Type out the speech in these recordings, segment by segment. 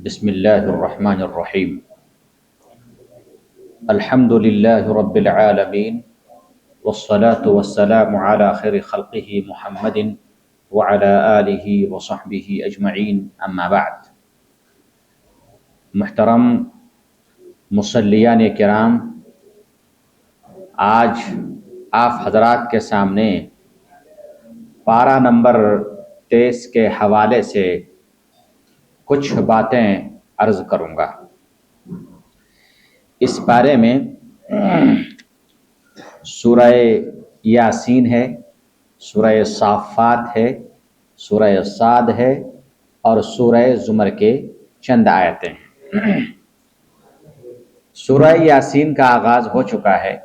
بسم اللہ الرحمن الرحیم الحمد للہ رب العالمین والصلاة والسلام علی خیر خلقہ محمد وعلی آلہ وصحبہ اجمعین اما بعد۔ محترم مصلیان کرام، آج آپ حضرات کے سامنے پارہ نمبر 23 کے حوالے سے کچھ باتیں عرض کروں گا۔ اس بارے میں سورہ یاسین ہے، سورہ صافات ہے، سورہ صاد ہے اور سورہ زمر کے چند آیتیں ہیں۔ سورہ یاسین کا آغاز ہو چکا ہے۔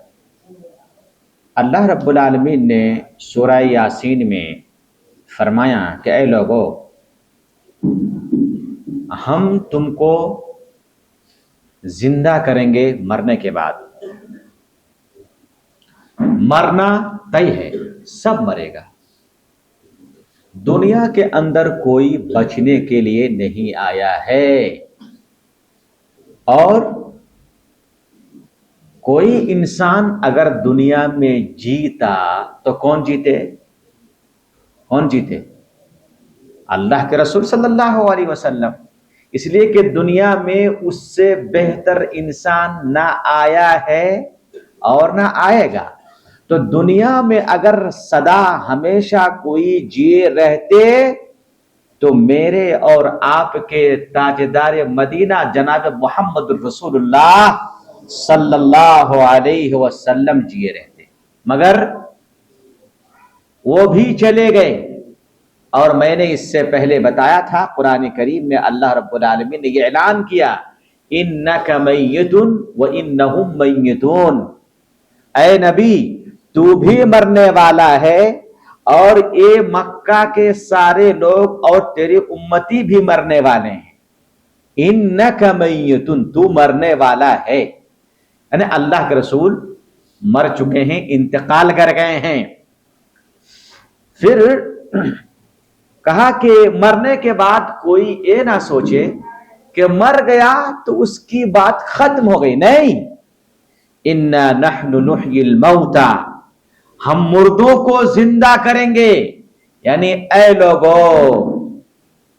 اللہ رب العالمین نے سورہ یاسین میں فرمایا کہ اے لوگو، ہم تم کو زندہ کریں گے مرنے کے بعد۔ مرنا طے ہے، سب مرے گا۔ دنیا کے اندر کوئی بچنے کے لیے نہیں آیا ہے، اور کوئی انسان اگر دنیا میں جیتا تو کون جیتے؟ کون جیتے؟ اللہ کے رسول صلی اللہ علیہ وسلم۔ اس لیے کہ دنیا میں اس سے بہتر انسان نہ آیا ہے اور نہ آئے گا۔ تو دنیا میں اگر سدا ہمیشہ کوئی جیے رہتے تو میرے اور آپ کے تاجدار مدینہ جناب محمد رسول اللہ صلی اللہ علیہ وسلم جیے رہتے، مگر وہ بھی چلے گئے۔ اور میں نے اس سے پہلے بتایا تھا، قرآن کریم میں اللہ رب العالمین نے یہ اعلان کیا، انک میت وانہم میتون، اے نبی تو بھی مرنے والا ہے اور اے مکہ کے سارے لوگ اور تیرے امتی بھی مرنے والے ہیں۔ انک میتون، تو مرنے والا ہے، یعنی اللہ کے رسول مر چکے ہیں، انتقال کر گئے ہیں۔ پھر کہا کہ مرنے کے بعد کوئی یہ نہ سوچے کہ مر گیا تو اس کی بات ختم ہو گئی، نہیں۔ اِنَّا نَحْنُ نُحْيِي الْمَوْتَى، ہم مردوں کو زندہ کریں گے۔ یعنی اے لوگو،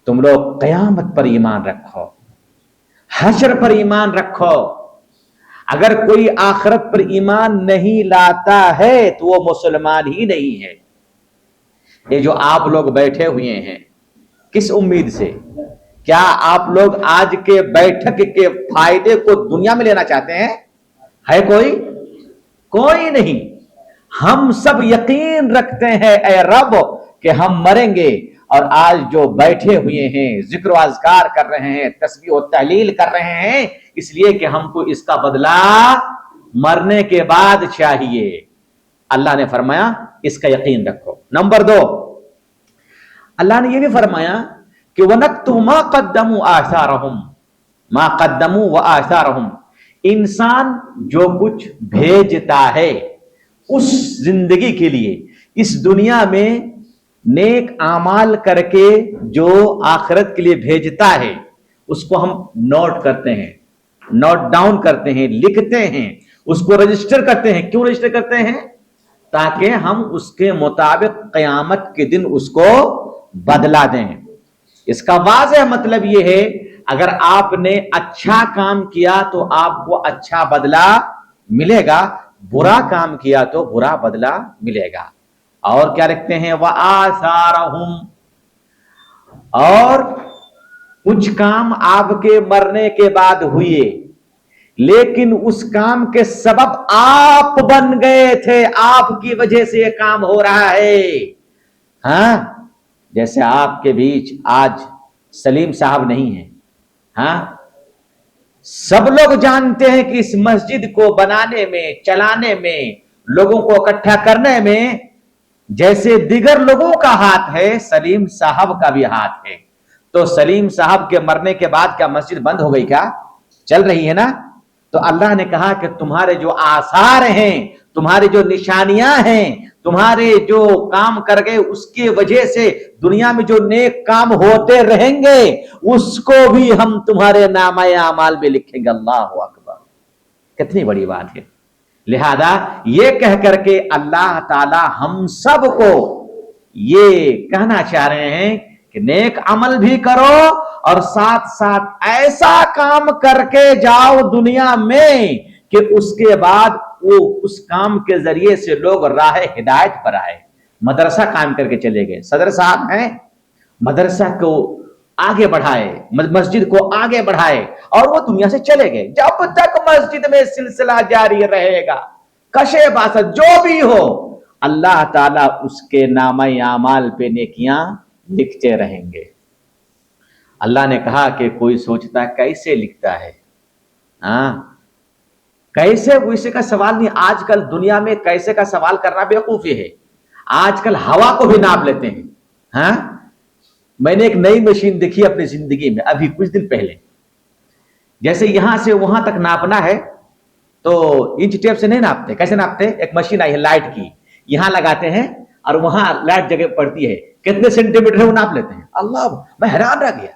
تم لوگ قیامت پر ایمان رکھو، حشر پر ایمان رکھو۔ اگر کوئی آخرت پر ایمان نہیں لاتا ہے تو وہ مسلمان ہی نہیں ہے۔ یہ جو آپ لوگ بیٹھے ہوئے ہیں، کس امید سے؟ کیا آپ لوگ آج کے بیٹھک کے فائدے کو دنیا میں لینا چاہتے ہیں؟ ہے کوئی؟ کوئی نہیں۔ ہم سب یقین رکھتے ہیں اے رب کہ ہم مریں گے، اور آج جو بیٹھے ہوئے ہیں ذکر و اذکار کر رہے ہیں، تسبیح و تحلیل کر رہے ہیں، اس لیے کہ ہم کو اس کا بدلہ مرنے کے بعد چاہیے۔ اللہ نے فرمایا اس کا یقین رکھو۔ نمبر 2، اللہ نے یہ بھی فرمایا کہ وَنَكْتُبُ مَا قَدَّمُوا آثَارَهُمْ مَا قَدَّمُوا وَآثَارَهُمْ، انسان جو کچھ بھیجتا ہے اس زندگی کے لیے، اس دنیا میں نیک اعمال کر کے جو آخرت کے لیے بھیجتا ہے، اس کو ہم نوٹ کرتے ہیں، نوٹ ڈاؤن کرتے ہیں، لکھتے ہیں، اس کو رجسٹر کرتے ہیں۔ کیوں رجسٹر کرتے ہیں؟ تاکہ ہم اس کے مطابق قیامت کے دن اس کو بدلا دیں۔ اس کا واضح مطلب یہ ہے، اگر آپ نے اچھا کام کیا تو آپ کو اچھا بدلہ ملے گا، برا کام کیا تو برا بدلہ ملے گا۔ اور کیا لکھتے ہیں؟ وَآثَارَهُمْ، اور کچھ کام آپ کے مرنے کے بعد ہوئے لیکن اس کام کے سبب آپ بن گئے تھے، آپ کی وجہ سے یہ کام ہو رہا ہے۔ ہاں، جیسے آپ کے بیچ آج سلیم صاحب نہیں ہیں، ہاں، سب لوگ جانتے ہیں کہ اس مسجد کو بنانے میں، چلانے میں، لوگوں کو اکٹھا کرنے میں جیسے دیگر لوگوں کا ہاتھ ہے، سلیم صاحب کا بھی ہاتھ ہے۔ تو سلیم صاحب کے مرنے کے بعد کیا مسجد بند ہو گئی؟ کیا چل رہی ہے نا؟ تو اللہ نے کہا کہ تمہارے جو آثار ہیں، تمہاری جو نشانیاں ہیں، تمہارے جو کام کر گئے اس کی وجہ سے دنیا میں جو نیک کام ہوتے رہیں گے اس کو بھی ہم تمہارے نامہ اعمال میں لکھیں گے۔ اللہ اکبر، کتنی بڑی بات ہے۔ لہذا یہ کہہ کر کے اللہ تعالی ہم سب کو یہ کہنا چاہ رہے ہیں کہ نیک عمل بھی کرو اور ساتھ ساتھ ایسا کام کر کے جاؤ دنیا میں کہ اس کے بعد وہ اس کام کے ذریعے سے لوگ راہ ہدایت پر آئے۔ مدرسہ قائم کر کے چلے گئے، صدر صاحب ہیں، مدرسہ کو آگے بڑھائے، مسجد کو آگے بڑھائے اور وہ دنیا سے چلے گئے۔ جب تک مسجد میں سلسلہ جاری رہے گا، کشے باسط جو بھی ہو، اللہ تعالیٰ اس کے نامہ اعمال پہ نیکیاں لکھتے رہیں گے۔ اللہ نے کہا کہ کوئی سوچتا کیسے لکھتا ہے، کیسے، ویسے کا سوال نہیں۔ آج کل دنیا میں کیسے کا سوال کرنا بیوقوفی ہے۔ آج کل ہوا کو بھی ناپ لیتے ہیں۔ میں نے ایک نئی مشین دیکھی اپنی زندگی میں ابھی کچھ دن پہلے، جیسے یہاں سے وہاں تک ناپنا ہے تو انچ ٹیپ سے نہیں ناپتے، کیسے ناپتے؟ ایک مشین آئی ہے لائٹ کی، یہاں لگاتے ہیں اور وہاں لائٹ جگہ پڑتی ہے، کتنے سینٹی میٹر ہے وہ ناپ لیتے ہیں۔ اللہ، میں حیران رہ گیا،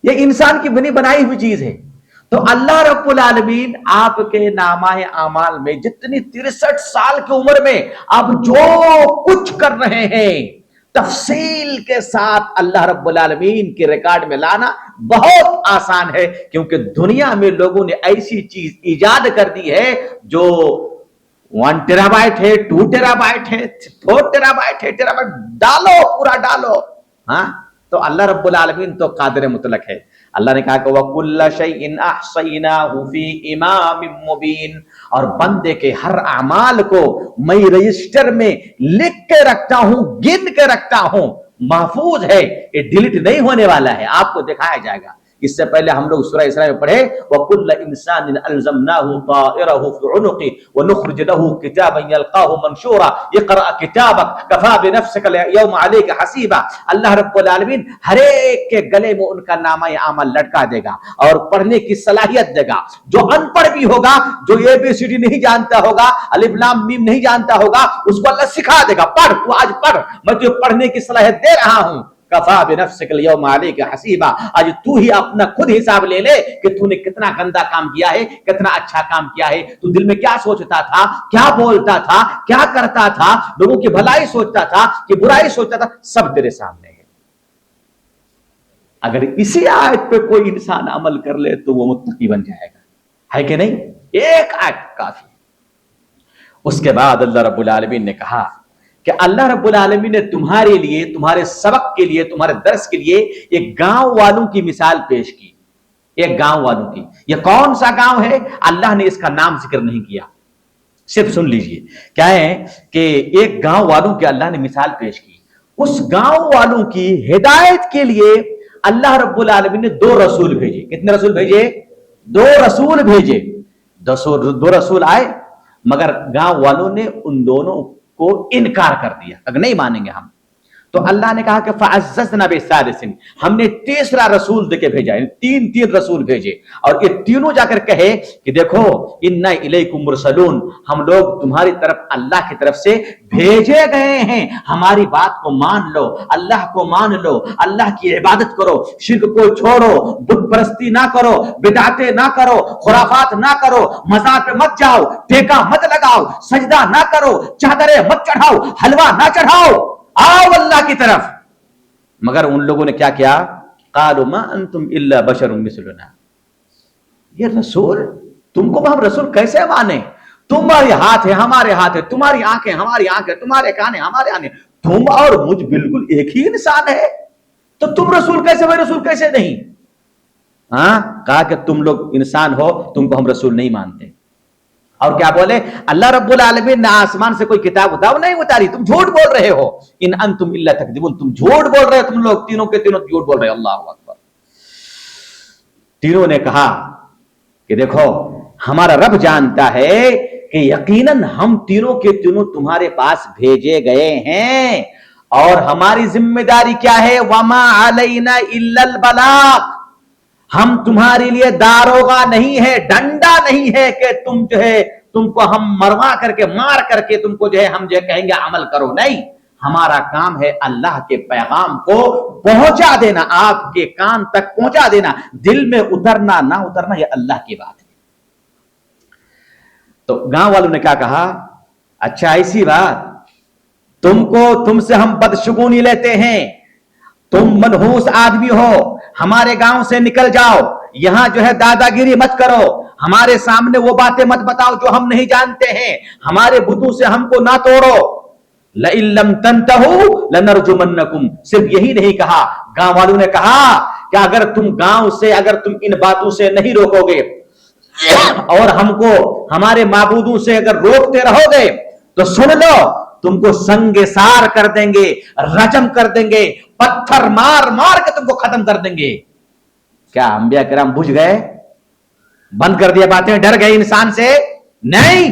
یہ انسان کی بنائی ہوئی چیز ہے۔ تو اللہ رب العالمین آپ کے نامہ اعمال میں جتنی 63 سال کی عمر میں آپ جو کچھ کر رہے ہیں تفصیل کے ساتھ اللہ رب العالمین کے ریکارڈ میں لانا بہت آسان ہے، کیونکہ دنیا میں لوگوں نے ایسی چیز ایجاد کر دی ہے جو 1 ٹیرا بائٹ ہے، 2 ٹیرا بائٹ ہے، 4 ٹیرا بائٹ ہے، ٹیرا بائٹ ڈالو، پورا ڈالو۔ تو اللہ رب العالمین تو قادر مطلق ہے۔ اللہ نے کہا کہ وَكُلَّ شَيْءٍ أَحْصَيْنَاهُ فِي إِمَامٍ مُبِينٍ، اور بندے کے ہر اعمال کو میں رجسٹر میں لکھ کے رکھتا ہوں، گن کے رکھتا ہوں، محفوظ ہے، یہ ڈیلیٹ نہیں ہونے والا ہے، آپ کو دکھایا جائے گا۔ اس سے پہلے ہم لوگ سورہ اسراء میں پڑھے وَكُلَّ إِنسَانٍ أَلْزَمْنَاهُ طَائِرَهُ فِي عُنُقِهِ وَنُخْرِجُ لَهُ كِتَابًا يَلْقَاهُ مَنشُورًا اقْرَأْ كِتَابَكَ كَفَىٰ بِنَفْسِكَ الْيَوْمَ عَلَيْكَ حَسِيبًا۔ اللہ رب العالمین ہر ایک کے گلے میں ان کا نامہ اعمال لٹکا دے گا اور پڑھنے کی صلاحیت دے گا۔ جو ان پڑھ بھی ہوگا، جو ABCD نہیں جانتا ہوگا، الف لام میم نہیں جانتا ہوگا، اس کو اللہ سکھا دے گا، پڑھ، تو آج پڑھ، میں تجھے پڑھنے کی صلاحیت دے رہا ہوں۔ کفا بنفسک الیوم علیک حسیبا، آج تو ہی اپنا خود حساب لے لے کہ تو نے کتنا گندا کام کیا ہے، کتنا اچھا کام کیا ہے، تو دل میں کیا سوچتا تھا، کیا بولتا تھا، کیا کرتا تھا، لوگوں کی بھلائی سوچتا تھا کہ برائی سوچتا تھا، سب تیرے سامنے ہے۔ اگر اسی آیت پہ کوئی انسان عمل کر لے تو وہ متقی بن جائے گا، ہے کہ نہیں؟ ایک آیت کافی۔ اس کے بعد اللہ رب العالمین نے کہا کہ اللہ رب العالمین نے تمہارے لیے، تمہارے سبق کے لیے، تمہارے درس کے لیے ایک گاؤں والوں کی مثال پیش کی۔ ایک گاؤں والوں کی، یہ کون سا گاؤں ہے؟ اللہ نے اس کا نام ذکر نہیں کیا، صرف سن لیجئے کیا ہے کہ ایک گاؤں والوں کی اللہ نے مثال پیش کی۔ اس گاؤں والوں کی ہدایت کے لیے اللہ رب العالمین نے 2 رسول بھیجے۔ کتنے رسول بھیجے؟ 2 رسول بھیجے۔ 2 رسول آئے، مگر گاؤں والوں نے ان دونوں کو انکار کر دیا، اگر نہیں مانیں گے ہم تو اللہ نے کہا کہ فعززنا بثالث، ہم نے تیسرا رسول دے کے بھیجا، تین رسول بھیجے، اور یہ تینوں جا کر کہے کہ دیکھو انا الیکم مرسلون، ہم لوگ تمہاری طرف اللہ کی طرف سے بھیجے گئے ہیں، ہماری بات کو مان لو، اللہ کو مان لو، اللہ کی عبادت کرو، شرک کو چھوڑو، بت پرستی نہ کرو، بدعتیں نہ کرو، خرافات نہ کرو، مزار پہ مت جاؤ، ٹھیکہ مت لگاؤ، سجدہ نہ کرو، چادریں مت چڑھاؤ، حلوہ نہ چڑھاؤ، آؤ اللہ کی طرف۔ مگر ان لوگوں نے کیا کیا؟ قالوا ما انتم الا بشر مثلنا، یہ رسول، تم کو ہم رسول کیسے مانے؟ تمہارے ہاتھ ہے ہمارے ہاتھ ہے، تمہاری آنکھیں ہماری آنکھیں، تمہارے کان ہیں ہمارے کان ہیں، تم اور مجھ بالکل ایک ہی انسان ہے، تو تم رسول کیسے، میں رسول کیسے نہیں؟ کہا کہ تم لوگ انسان ہو، تم کو ہم رسول نہیں مانتے۔ اور کیا بولے؟ اللہ رب العالمین نے آسمان سے کوئی کتاب نہیں اتاری، تم جھوٹ بول رہے ہو، ان انتم الا تکذبون، تم جھوٹ بول رہے ہو، تم لوگ تینوں کے تینوں جھوٹ بول رہے ہو۔ اللہ اکبر۔ تینوں نے کہا کہ دیکھو ہمارا رب جانتا ہے کہ یقیناً ہم تینوں کے تینوں تمہارے پاس بھیجے گئے ہیں، اور ہماری ذمہ داری کیا ہے؟ وما علینا الا البلاغ، ہم تمہارے لیے داروغہ نہیں ہے، ڈنڈا نہیں ہے کہ تم تم کو ہم مروا کر کے مار کر کے تم کو جو ہے ہم جو کہیں گے عمل کرو، نہیں، ہمارا کام ہے اللہ کے پیغام کو پہنچا دینا، آپ کے کان تک پہنچا دینا، دل میں اترنا نہ اترنا یہ اللہ کی بات ہے۔ تو گاؤں والوں نے کیا کہا، اچھا ایسی بات، تم سے ہم بدشگونی لیتے ہیں، تم منحوس آدمی ہو، ہمارے گاؤں سے نکل جاؤ، یہاں جو ہے دادا گیری مت کرو، ہمارے سامنے وہ باتیں مت بتاؤ جو ہم نہیں جانتے ہیں، ہمارے بتوں سے ہم کو نہ توڑو، لئن لم تنتہوا لنرجمنکم، صرف یہی نہیں کہا، گاؤں والوں نے کہا کہ اگر تم گاؤں سے اگر تم ان باتوں سے نہیں روکو گے اور ہم کو ہمارے معبودوں سے اگر روکتے رہو گے تو سن لو تم کو سنگ سار کر دیں گے، رجم کر دیں گے، پتھر مار مار کے تم کو ختم کر دیں گے۔ کیا انبیاء کرام بجھ گئے، بند کر دیا باتیں، ڈر گئے انسان سے؟ نہیں،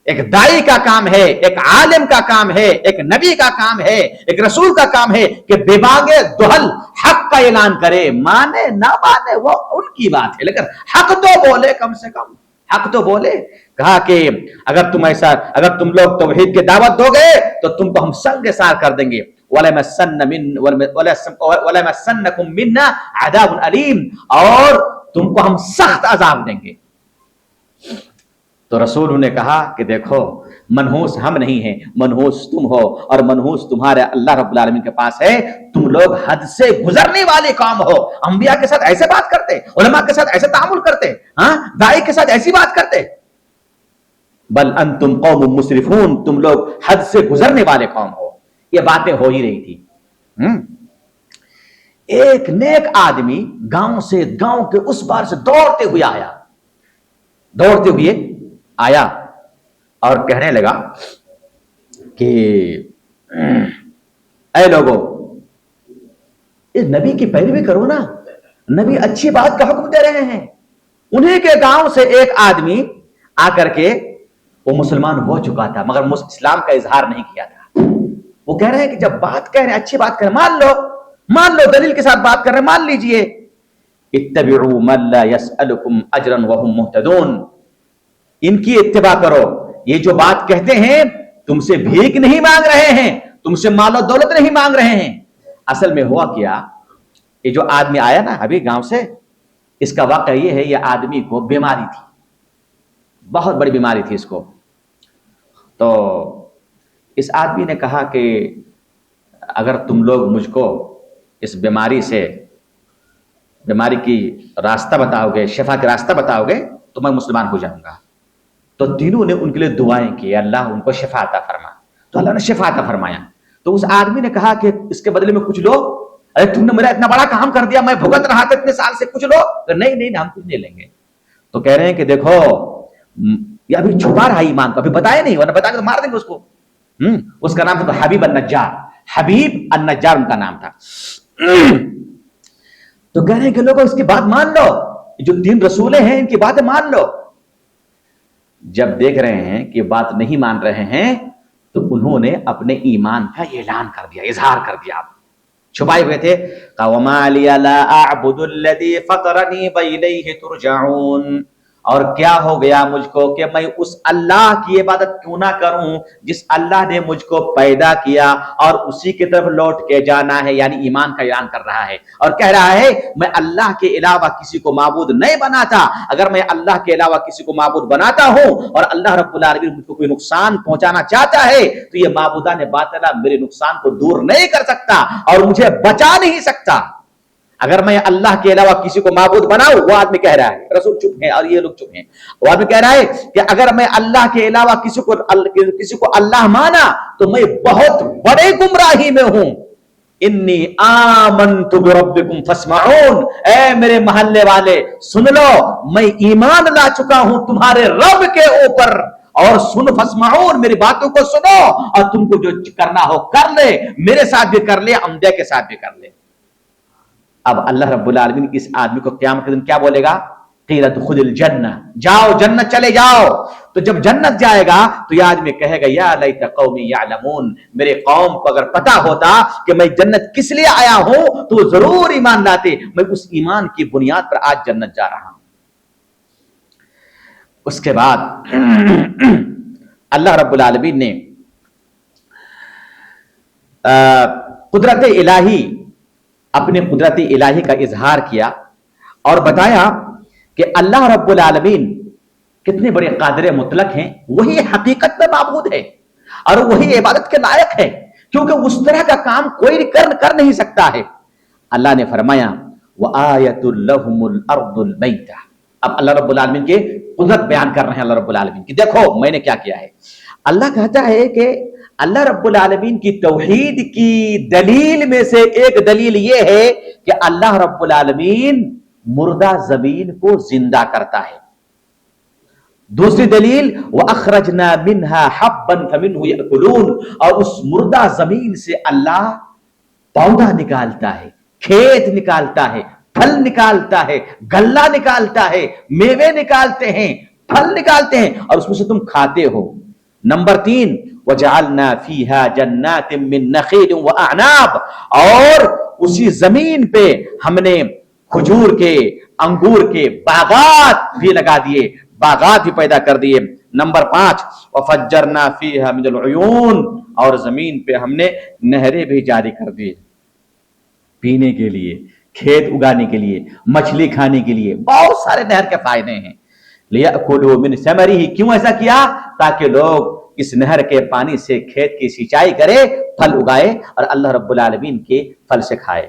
ایک دائی کا کام ہے، ایک عالم کا کام ہے، ایک نبی کا کام ہے، ایک رسول کا کام ہے کہ بے باغے دہل حق کا اعلان کرے، مانے نہ مانے وہ ان کی بات ہے، لیکن حق تو بولے، کم سے کم حق تو بولے۔ کہا کہ اگر تم لوگ توحید کی دعوت دو گے تو تم کو ہم سنگ سار کر دیں گے، وَلَيَمَسَّنَّكُم مِّنَّا عَذَابٌ أَلِيمٌ، اور تم کو ہم سخت عذاب دیں گے۔ تو رسول نے کہا کہ دیکھو منحوس ہم نہیں ہیں، منحوس تم ہو، اور منحوس تمہارے اللہ رب العالمین کے پاس ہے، تم لوگ حد سے گزرنے والے قوم ہو، انبیاء کے ساتھ ایسے بات کرتے، علماء کے ساتھ ایسے تعامل کرتے، دائی کے ساتھ ایسی بات کرتے، بل انتم قوم مسرفون، تم لوگ حد سے گزرنے والے قوم ہو۔ یہ باتیں ہو ہی رہی تھی، ایک نیک آدمی گاؤں کے اس پار سے دوڑتے ہوئے آیا اور کہنے لگا کہ اے لوگوں، اس نبی کی پیروی کرو نا، نبی اچھی بات کا حکم دے رہے ہیں۔ انہیں کے گاؤں سے ایک آدمی آ کر کے، وہ مسلمان ہو چکا تھا مگر اسلام کا اظہار نہیں کیا تھا، وہ کہہ رہے ہیں کہ جب بات کہہ رہے ہیں اچھی بات کہہ رہے ہیں، مان لو دلیل کے ساتھ بات کر رہے ہیں، مان لیجئے، اتبعوا من لا يسألكم اجرا وهم مهتدون، ان کی اتباع کرو، یہ جو بات کہتے ہیں تم سے بھیک نہیں مانگ رہے ہیں، تم سے مال و دولت نہیں مانگ رہے ہیں۔ اصل میں ہوا کیا، یہ جو آدمی آیا نا ابھی گاؤں سے، اس کا واقعہ یہ ہے، یہ آدمی کو بیماری تھی، بہت بڑی بیماری تھی اس کو۔ تو اس آدمی نے کہا کہ اگر تم لوگ مجھ کو اس بیماری کی راستہ بتاؤ گے، شفا کا راستہ بتاؤ گے تو میں مسلمان ہو جاؤں گا۔ تو تینوں نے ان کے لیے دعائیں کی، اللہ ان کو شفا عطا فرما، تو اللہ نے شفا عطا فرمایا۔ تو اس آدمی نے کہا کہ اس کے بدلے میں کچھ لو، ارے تم نے میرا اتنا بڑا کام کر دیا، میں بھگت رہا تھا اتنے سال سے، کچھ لو۔ نہیں ہم کچھ نہیں لیں گے۔ تو کہہ رہے ہیں کہ دیکھو یہ ابھی چھپا رہا ایمان کو، ابھی بتایا نہیں، ورنہ بتا کے تو مار دیں گے اس کو۔ اس کا نام تھا تو حبیب النجار ان کا نام تھا۔ تو کہہ رہے ہیں کہ لوگوں اس کی بات مان لو، جو 3 رسولیں ہیں ان کی باتیں مان لو۔ جب دیکھ رہے ہیں کہ بات نہیں مان رہے ہیں تو انہوں نے اپنے ایمان کا اعلان کر دیا، اظہار کر دیا، چھپائے ہوئے تھے۔ وَمَا لِيَ لَا أَعْبُدُ الَّذِي فَطَرَنِي وَإِلَيْهِ تُرْجَعُونَ، اور کیا ہو گیا مجھ کو کہ میں اس اللہ کی عبادت کیوں نہ کروں جس اللہ نے مجھ کو پیدا کیا اور اسی کی طرف لوٹ کے جانا ہے، یعنی ایمان کا اعلان کر رہا ہے اور کہہ رہا ہے میں اللہ کے علاوہ کسی کو معبود نہیں بناتا، اگر میں اللہ کے علاوہ کسی کو معبود بناتا ہوں اور اللہ رب العالمین مجھ کو کوئی نقصان پہنچانا چاہتا ہے تو یہ معبودان باطلہ میرے نقصان کو دور نہیں کر سکتا اور مجھے بچا نہیں سکتا۔ اگر میں اللہ کے علاوہ کسی کو معبود بناؤں، وہ آدمی کہہ رہا ہے، رسول چپ ہیں اور یہ لوگ چپ ہیں، وہ آدمی کہہ رہا ہے کہ اگر میں اللہ کے علاوہ کسی کو اللہ مانا تو میں بہت بڑے گمراہی میں ہوں۔ انی آمنت بربکم فاسمعون، اے میرے محلے والے سن لو، میں ایمان لا چکا ہوں تمہارے رب کے اوپر، اور سن فاسمعون، میری باتوں کو سنو اور تم کو جو کرنا ہو کر لے، میرے ساتھ بھی کر لے، انبیاء کے ساتھ بھی کر لے۔ اب اللہ رب العالمین اس آدمی کو قیامت کے دن کیا بولے گا؟ قیل ادخل الجنہ، جاؤ جنت چلے جاؤ۔ تو جب جنت جائے گا تو یہ آدمی کہے گا یا لیت قومی یعلمون، میرے قوم کو اگر پتا ہوتا کہ میں جنت کس لیے آیا ہوں تو ضرور ایمان لاتے، میں اس ایمان کی بنیاد پر آج جنت جا رہا ہوں۔ اس کے بعد اللہ رب العالمین نے قدرت الہی، اپنے قدرت الہی کا اظہار کیا اور بتایا کہ اللہ رب العالمین کتنے بڑے قادر مطلق ہیں، وہی حقیقت میں معبود ہے اور وہی عبادت کے لائق ہے، کیونکہ اس طرح کا کام کوئی کر نہیں سکتا ہے۔ اللہ نے فرمایا وَآیَةٌ لَهُمُ الْأَرْضُ الْمَيْتَةُ، اب اللہ رب العالمین کے قدرت بیان کر رہے ہیں اللہ رب العالمین کی، دیکھو میں نے کیا کیا ہے۔ اللہ کہتا ہے کہ اللہ رب العالمین کی توحید کی دلیل میں سے ایک دلیل یہ ہے کہ اللہ رب العالمین مردہ زمین کو زندہ کرتا ہے۔ دوسری دلیل وَأَخْرَجْنَا مِنْهَا حَبًّا فَمِنْهُ يَأْكُلُونَ، اور اس مردہ زمین سے اللہ پودا نکالتا ہے، کھیت نکالتا ہے، پھل نکالتا ہے، گلہ نکالتا ہے، میوے نکالتے ہیں، پھل نکالتے ہیں اور اس میں سے تم کھاتے ہو۔ نمبر 3 وَجَعَلْنَا فِيهَا جَنَّاتٍ مِّن نَخِيلٍ وَأَعْنَابٍ، اور اسی زمین پہ ہم نے کھجور کے، انگور کے باغات بھی لگا دیے، باغات بھی پیدا کر دیے۔ نمبر 5 وَفَجَّرْنَا فِيهَا مِنَ الْعُيُونِ، اور زمین پہ ہم نے نہریں بھی جاری کر دی، پینے کے لیے، کھیت اگانے کے لیے، مچھلی کھانے کے لیے، بہت سارے نہر کے فائدے ہیں۔ لِيَأْكُلُوا مِنْ ثَمَرِهِ، کیوں ایسا کیا؟ تاکہ لوگ اس نہر کے پانی سے کھیت کی سینچائی کرے، پھل اگائے اور اللہ رب العالمین کے پھل سے کھائے۔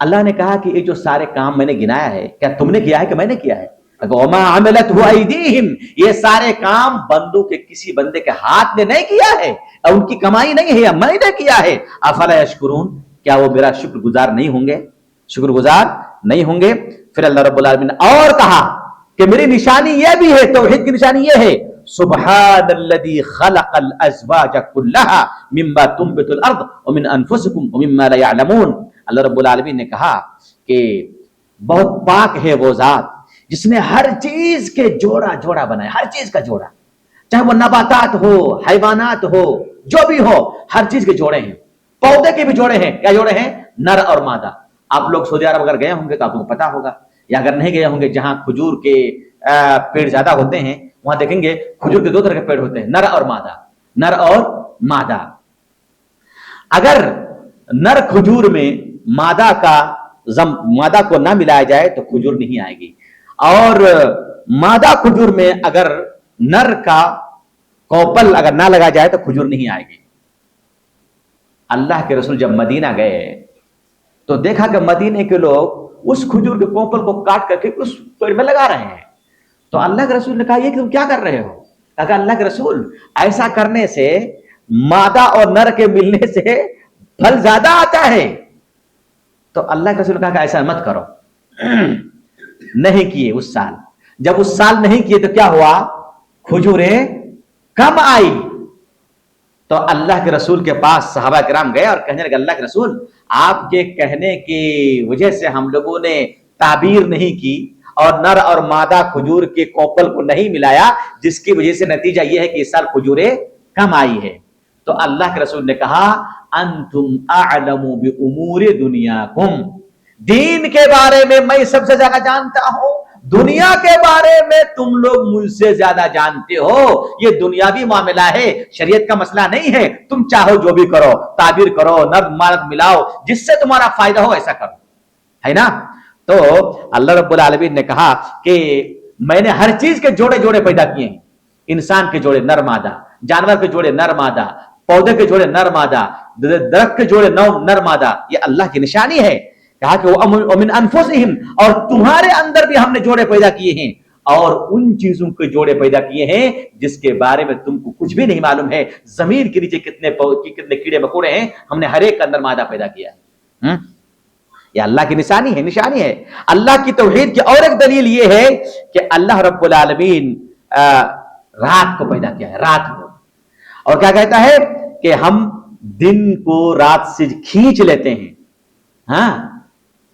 اللہ نے کہا کہ یہ جو سارے کام میں نے گنایا ہے، کیا تم نے کیا ہے کہ میں نے کیا ہے؟ وَمَا عَمِلَتْهُ أَيْدِيهِمْ، یہ سارے کام بندوں کے کسی بندے کے ہاتھ نے نہیں کیا ہے اور ان کی کمائی نہیں ہے، میں نے کیا ہے۔ أَفَلَا يَشْكُرُونَ، کیا وہ میرا شکر گزار نہیں ہوں گے؟ شکر گزار نہیں ہوں گے۔ پھر اللہ رب العالمین نے اور کہا کہ میری نشانی یہ بھی ہے، توحید کی نشانی یہ ہے، سبحان الذی خلق الازواج كلها مما تنبت الارض ومن انفسکم ومما لا يعلمون۔ اللہ رب العالمین نے کہا کہ بہت پاک ہے وہ ذات جس نے ہر چیز کے جوڑا بنایا، ہر چیز کا جوڑا، چاہے وہ نباتات ہو، حیوانات ہو، جو بھی ہو، ہر چیز کے جوڑے ہیں، پودے کے بھی جوڑے ہیں۔ کیا جوڑے ہیں؟ نر اور مادہ۔ آپ لوگ سعودی عرب اگر گئے ہوں گے تو آپ کو پتا ہوگا، یا اگر نہیں گئے ہوں گے جہاں کھجور کے پیڑ زیادہ ہوتے ہیں وہاں دیکھیں گے کھجور کے 2 طرح کے پیڑ ہوتے ہیں، نر اور مادہ، نر اور مادہ۔ اگر نر کھجور میں مادہ کو نہ ملایا جائے تو کھجور نہیں آئے گی، اور مادہ کھجور میں اگر نر کا کوپل اگر نہ لگا جائے تو کھجور نہیں آئے گی۔ اللہ کے رسول جب مدینہ گئے تو دیکھا کہ مدینے کے لوگ اس کھجور کے کوپل کو کاٹ کر کے اس پیڑ میں لگا رہے ہیں۔ تو اللہ کے رسول نے کہا یہ کہ تم کیا کر رہے ہو؟ کہا اللہ کے رسول ایسا کرنے سے مادہ اور نر کے ملنے سے پھل زیادہ آتا ہے۔ تو اللہ کے رسول نے کہا کہ ایسا مت کرو۔ نہیں کیے اس سال، جب اس سال نہیں کیے تو کیا ہوا؟ کھجوریں کم آئی۔ تو اللہ کے رسول کے پاس صحابہ کرام گئے اور کہنے لگے اللہ کے رسول آپ کے کہنے کی وجہ سے ہم لوگوں نے تعبیر نہیں کی اور نر اور مادہ کھجور کے کوپل کو نہیں ملایا، جس کی وجہ سے نتیجہ یہ ہے کہ اس سال کھجوریں کم آئی ہے۔ تو اللہ کے رسول نے کہا انتم اعلم بامور دنیاکم، دین کے بارے میں میں سب سے زیادہ جانتا ہوں، دنیا کے بارے میں تم لوگ مجھ سے زیادہ جانتے ہو۔ یہ دنیاوی معاملہ ہے، شریعت کا مسئلہ نہیں ہے، تم چاہو جو بھی کرو، تعبیر کرو، نر مادہ ملاؤ، جس سے تمہارا فائدہ ہو ایسا کرو، ہے نا۔ تو اللہ رب العالمین نے کہا کہ میں نے ہر چیز کے جوڑے پیدا کیے ہیں، انسان کے جوڑے نر مادہ، جانور کے جوڑے نر مادہ، پودے کے جوڑے نر مادہ، درخت کے جوڑے نر مادہ، یہ اللہ کی نشانی ہے۔ کہا کہ وَمِنْ أَنفُسِهِمْ، اور تمہارے اندر بھی ہم نے جوڑے پیدا کیے ہیں، اور ان چیزوں کے جوڑے پیدا کیے ہیں جس کے بارے میں تم کو کچھ بھی نہیں معلوم ہے۔ زمین کے نیچے کتنے کیڑے مکوڑے ہیں، ہم نے ہر ایک کے اندر مادہ پیدا کیا ہے۔ یہ اللہ کی نشانی ہے۔ اللہ کی توحید کی اور ایک دلیل یہ ہے کہ اللہ رب العالمین رات کو پیدا کیا ہے، رات کو، اور کیا کہتا ہے کہ ہم دن کو رات سے کھینچ لیتے ہیں۔ ہاں،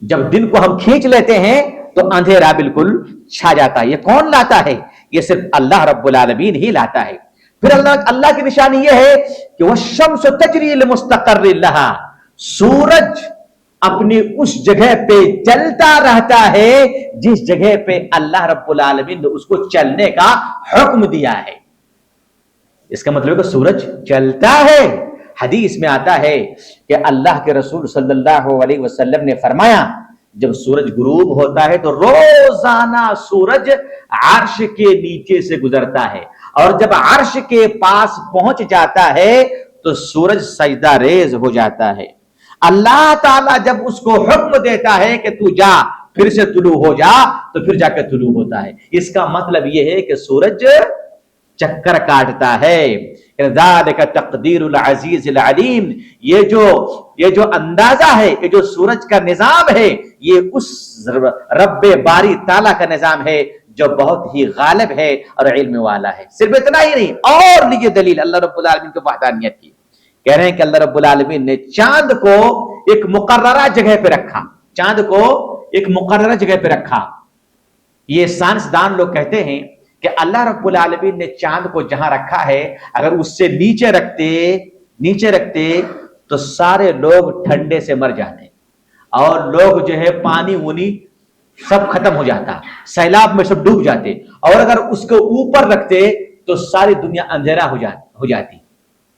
جب دن کو ہم کھینچ لیتے ہیں تو اندھیرا بالکل چھا جاتا ہے۔ یہ کون لاتا ہے؟ یہ صرف اللہ رب العالمین ہی لاتا ہے۔ پھر اللہ کی نشانی یہ ہے کہ وَالشَّمْسُ تَجْرِي لِمُسْتَقَرٍّ لَهَا، سورج اپنی اس جگہ پہ چلتا رہتا ہے جس جگہ پہ اللہ رب العالمین نے اس کو چلنے کا حکم دیا ہے. اس کا مطلب ہے کہ سورج چلتا ہے. حدیث میں آتا ہے کہ اللہ کے رسول صلی اللہ علیہ وسلم نے فرمایا جب سورج غروب ہوتا ہے تو روزانہ سورج عرش کے نیچے سے گزرتا ہے اور جب عرش کے پاس پہنچ جاتا ہے تو سورج سجدہ ریز ہو جاتا ہے. اللہ تعالیٰ جب اس کو حکم دیتا ہے کہ تو جا پھر سے طلوع ہو جا تو پھر جا کے طلوع ہوتا ہے. اس کا مطلب یہ ہے کہ سورج چکر کاٹتا ہے. ذالک تقدیر العزیز العلیم. یہ جو اندازہ ہے، یہ جو سورج کا نظام ہے، یہ اس رب باری تعالیٰ کا نظام ہے جو بہت ہی غالب ہے اور علم والا ہے. صرف اتنا ہی نہیں، اور لیجیے دلیل اللہ رب العالمین کی وحدانیت کی. کہہ رہے ہیں کہ اللہ رب العالمین نے چاند کو ایک مقررہ جگہ پہ رکھا. چاند کو ایک مقررہ جگہ پہ رکھا. یہ سائنسدان لوگ کہتے ہیں کہ اللہ رب العالمین نے چاند کو جہاں رکھا ہے اگر اس سے نیچے رکھتے تو سارے لوگ ٹھنڈے سے مر جاتے اور لوگ جو ہے پانی وونی سب ختم ہو جاتا، سیلاب میں سب ڈوب جاتے. اور اگر اس کو اوپر رکھتے تو ساری دنیا اندھیرا ہو جاتی.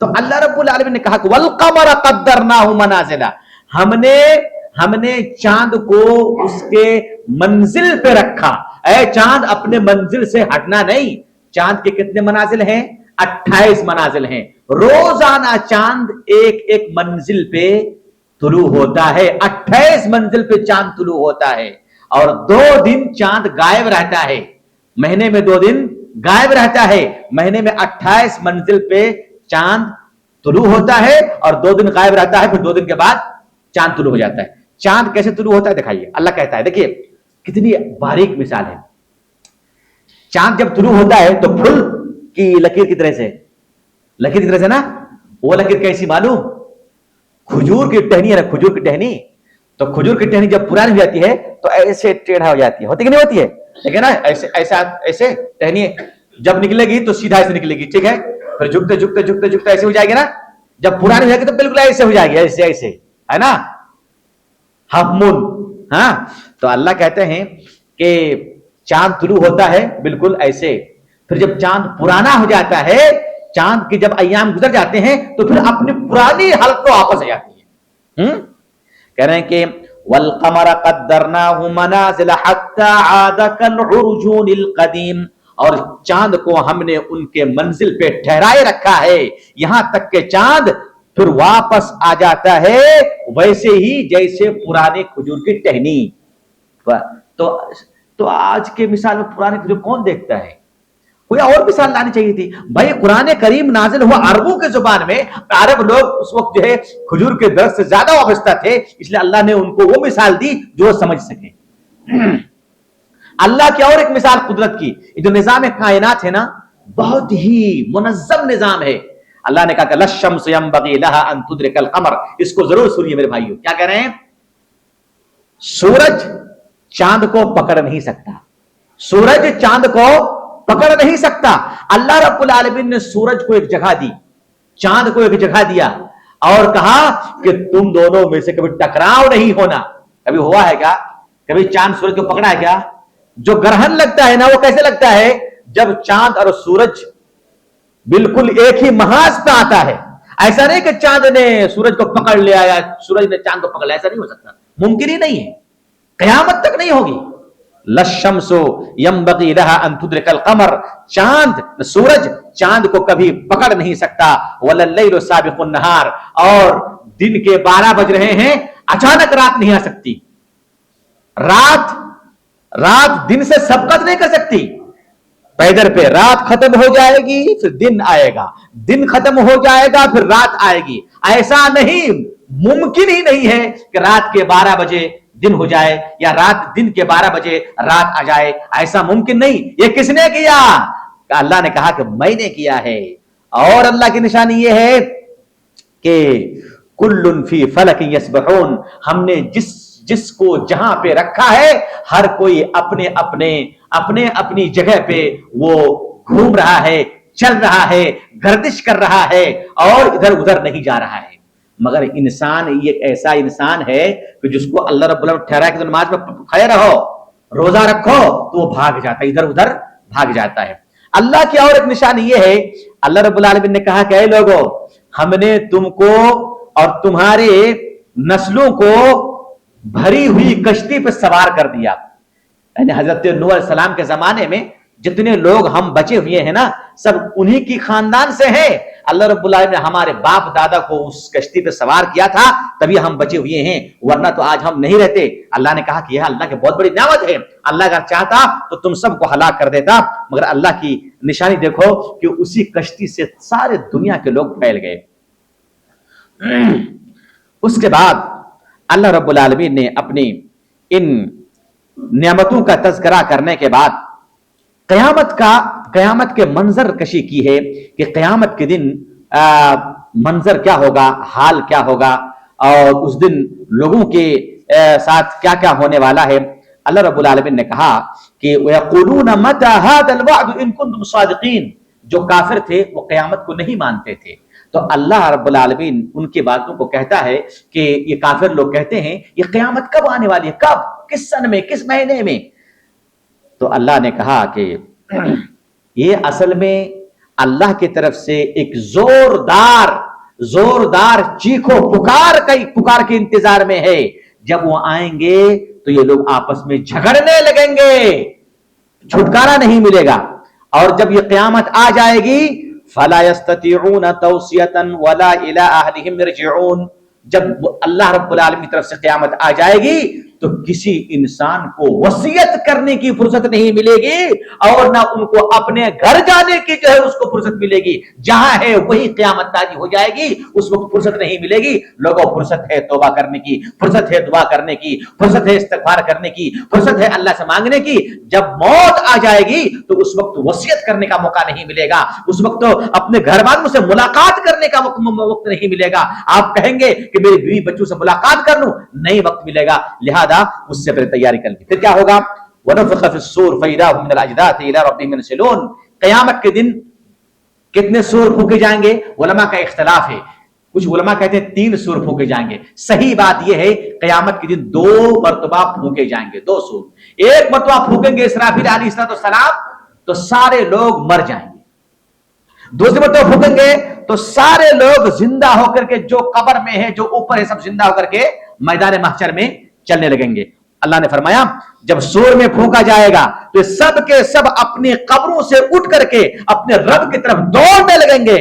تو اللہ رب العالمین نے کہا کہ والقمر قدرناہ منازل. ہم نے چاند کو اس کے منزل پہ رکھا. اے چاند اپنے منزل سے ہٹنا نہیں. چاند کے کتنے منازل ہیں؟ 28 منازل ہیں. روزانہ چاند ایک منزل پہ طلوع ہوتا ہے. 28 منزل پہ چاند طلوع ہوتا ہے اور 2 دن چاند غائب رہتا ہے. مہینے میں 2 دن غائب رہتا ہے. مہینے میں 28 منزل پہ چاند طلوع ہوتا ہے اور 2 دن غائب رہتا ہے. پھر 2 دن کے بعد چاند طلوع ہو جاتا ہے. چاند کیسے طلوع ہوتا ہے دکھائیے. اللہ کہتا ہے، دیکھیے کتنی باریک مثال ہے. چاند جب طلوع ہوتا ہے تو پھول کی لکیر کی طرح سے نا. وہ لکیر کیسی معلوم؟ کھجور کی ٹہنی ہے نا، کھجور کی ٹہنی. تو کھجور کی ٹہنی جب پرانی ہو جاتی ہے تو ایسے ٹیڑھا ہو جاتی ہے. ہوتی کہ نہیں ہوتی ہے؟ ٹھیک ہے نا. ایسے ٹہنی جب نکلے گی تو سیدھا ایسے نکلے گی. ٹھیک ہے. پھر جھکتے ایسے ہو جائے گی نا. جب پرانی ہو جائے گی تو بالکل ایسے ہو جائے گی. ایسے ہے نا، ہاف مون. ہاں، تو اللہ کہتے ہیں کہ چاند طلوع ہوتا ہے بالکل ایسے. پھر جب چاند پرانا ہو جاتا ہے، چاند کے جب ایام گزر جاتے ہیں تو پھر اپنی پرانی حالت کو واپس آ جاتی ہے. کہہ رہے ہیں کہ والقمر قدرناہ منازل حتی عاد کالعرجون القدیم. اور چاند کو ہم نے ان کے منزل پہ ٹھہرائے رکھا ہے یہاں تک کہ چاند پھر واپس آ جاتا ہے ویسے ہی جیسے پرانے کھجور کی ٹہنی. تو آج کے مثال میں پرانے کھجور کون دیکھتا ہے؟ کوئی اور مثال لانی چاہیے تھی. بھائی قرآن کریم نازل ہوا عربوں کے زبان میں. عرب لوگ اس وقت جو ہے کھجور کے درخت سے زیادہ وابستہ تھے، اس لیے اللہ نے ان کو وہ مثال دی جو سمجھ سکے. اللہ کی اور ایک مثال قدرت کی. یہ جو نظام کائنات ہے نا، بہت ہی منظم نظام ہے. اللہ نے کہا کہ للشمس ينبغي لها ان تدرك القمر. اس کو ضرور سنیے میرے بھائیو. کیا کہہ رہے ہیں؟ سورج چاند کو پکڑ نہیں سکتا. سورج چاند کو پکڑ نہیں سکتا. اللہ رب العالمین نے سورج کو ایک جگہ دی، چاند کو ایک جگہ دیا اور کہا کہ تم دونوں میں سے کبھی ٹکراؤ نہیں ہونا. کبھی ہوا ہے کیا؟ کبھی چاند سورج کو پکڑا ہے کیا؟ جو گرہن لگتا ہے نا، وہ کیسے لگتا ہے؟ جب چاند اور سورج بالکل ایک ہی محاذ پہ آتا ہے. ایسا نہیں کہ چاند نے سورج کو پکڑ لیا یا سورج نے چاند کو پکڑ لیا. ایسا نہیں ہو سکتا، ممکن ہی نہیں ہے، قیامت تک نہیں ہوگی. للشمس ينبغي لها ان تدرك القمر. سورج چاند کو کبھی پکڑ نہیں سکتا. ولليل سابق النهار. اور دن کے 12 بج رہے ہیں، اچانک رات نہیں آ سکتی. رات دن سے سبقت نہیں کر سکتی. پیدر پہ رات ختم ہو جائے گی پھر دن آئے گا، دن ختم ہو جائے گا پھر رات آئے گی. ایسا نہیں، ممکن ہی نہیں ہے کہ رات کے 12 بجے دن ہو جائے یا دن کے 12 بجے رات آ جائے. ایسا ممکن نہیں. یہ کس نے کیا؟ اللہ نے کہا کہ میں نے کیا ہے. اور اللہ کی نشانی یہ ہے کہ کل فی فلک یسبحون. ہم نے جس کو جہاں پہ رکھا ہے، ہر کوئی اپنی جگہ پہ وہ گھوم رہا ہے، چل رہا ہے، گردش کر رہا ہے اور ادھر ادھر نہیں جا رہا ہے. مگر انسان یہ ایسا انسان ہے کہ جس کو اللہ رب العالمین ٹھہرا کہ نماز میں کھڑے رہو، روزہ رکھو، تو وہ بھاگ جاتا ہے، ادھر ادھر بھاگ جاتا ہے۔ اللہ کی اور ایک نشانی یہ ہے، اللہ رب العالمین نے کہا کہ اے لوگو، ہم نے تم کو اور تمہارے نسلوں کو بھری ہوئی کشتی پہ سوار کر دیا۔ یعنی حضرت نوح علیہ السلام کے زمانے میں جتنے لوگ ہم بچے ہوئے ہیں نا، سب انہی کی خاندان سے ہیں۔ اللہ رب العالمین نے ہمارے باپ دادا کو اس کشتی پہ سوار کیا تھا، تبھی ہم بچے ہوئے ہیں، ورنہ تو آج ہم نہیں رہتے۔ اللہ نے کہا کہ یہ اللہ کی بہت بڑی نعمت ہے، اللہ اگر چاہتا تو تم سب کو ہلاک کر دیتا، مگر اللہ کی نشانی دیکھو کہ اسی کشتی سے سارے دنیا کے لوگ پھیل گئے۔ اس کے بعد اللہ رب العالمین نے اپنی ان نعمتوں کا تذکرہ کرنے کے بعد قیامت کے منظر کشی کی ہے کہ قیامت کے دن منظر کیا ہوگا، حال کیا ہوگا، اور اس دن لوگوں کے ساتھ کیا کیا ہونے والا ہے۔ اللہ رب العالمین نے کہا کہ وَيَقُولُونَ مَتَى هَذَا الْوَعْدُ إِن كُنتُمْ صَادِقِينَ، جو کافر تھے وہ قیامت کو نہیں مانتے تھے، تو اللہ رب العالمین ان کی باتوں کو کہتا ہے کہ یہ کافر لوگ کہتے ہیں یہ قیامت کب آنے والی ہے، کب، کس سن میں، کس مہینے میں؟ تو اللہ نے کہا کہ یہ اصل میں اللہ کی طرف سے ایک زوردار چیخو پکار کے انتظار میں ہے۔ جب وہ آئیں گے تو یہ لوگ آپس میں جھگڑنے لگیں گے، چھٹکارا نہیں ملے گا۔ اور جب یہ قیامت آ جائے گی فَلَا يَسْتَطِيعُونَ تَوْصِيَةً وَلَا إِلَىٰ أَهْلِهِمْ يَرْجِعُونَ، جب اللہ رب العالمین کی طرف سے قیامت آ جائے گی تو کسی انسان کو وصیت کرنے کی فرصت نہیں ملے گی، اور نہ ان کو اپنے گھر جانے کی جو ہے اس کو فرصت ملے گی۔ جہاں ہے وہی قیامت تاری ہو جائے گی، اس وقت فرصت نہیں ملے گی۔ لوگوں، فرصت ہے توبہ کرنے کی، فرصت ہے دعا کرنے کی، فرصت ہے استغفار کرنے کی، فرصت ہے اللہ سے مانگنے کی۔ جب موت آ جائے گی تو اس وقت وصیت کرنے کا موقع نہیں ملے گا، اس وقت تو اپنے گھر والوں سے ملاقات کرنے کا وقت نہیں ملے گا۔ آپ کہیں گے کہ میری بیوی بچوں سے ملاقات کر لوں، نہیں وقت ملے گا، لہذا اس سے پہلے تیاری کر لی۔ پھر کیا ہوگا؟ وَنُفِخَ فِي الصُّورِ فَإِذَا هُمْ مِنَ الْأَجْدَاثِ إِلَىٰ رَبِّهِمْ يَنْسِلُونَ، قیامت کے دن کتنے سور پھونکے جائیں گے؟ علماء کا اختلاف ہے، کچھ علماء کہتے ہیں 3 سور پھونکے جائیں گے۔ صحیح بات یہ ہے قیامت کے دن 2 مرتبہ پھونکے جائیں گے، 2 سور۔ ایک مرتبہ پھونکیں گے اسرافیل علیہ السلام تو سارے لوگ مر جائیں گے، دوسری مرتبہ پھونکیں گے تو سارے لوگ زندہ ہو کر کے، جو قبر میں ہے، جو اوپر ہے، سب زندہ ہو کر کے میدان محشر میں چلنے لگیں گے۔ اللہ نے فرمایا جب سور میں پھونکا جائے گا تو سب کے سب اپنی قبروں سے اٹھ کر کے اپنے رب کی طرف دوڑنے لگیں گے،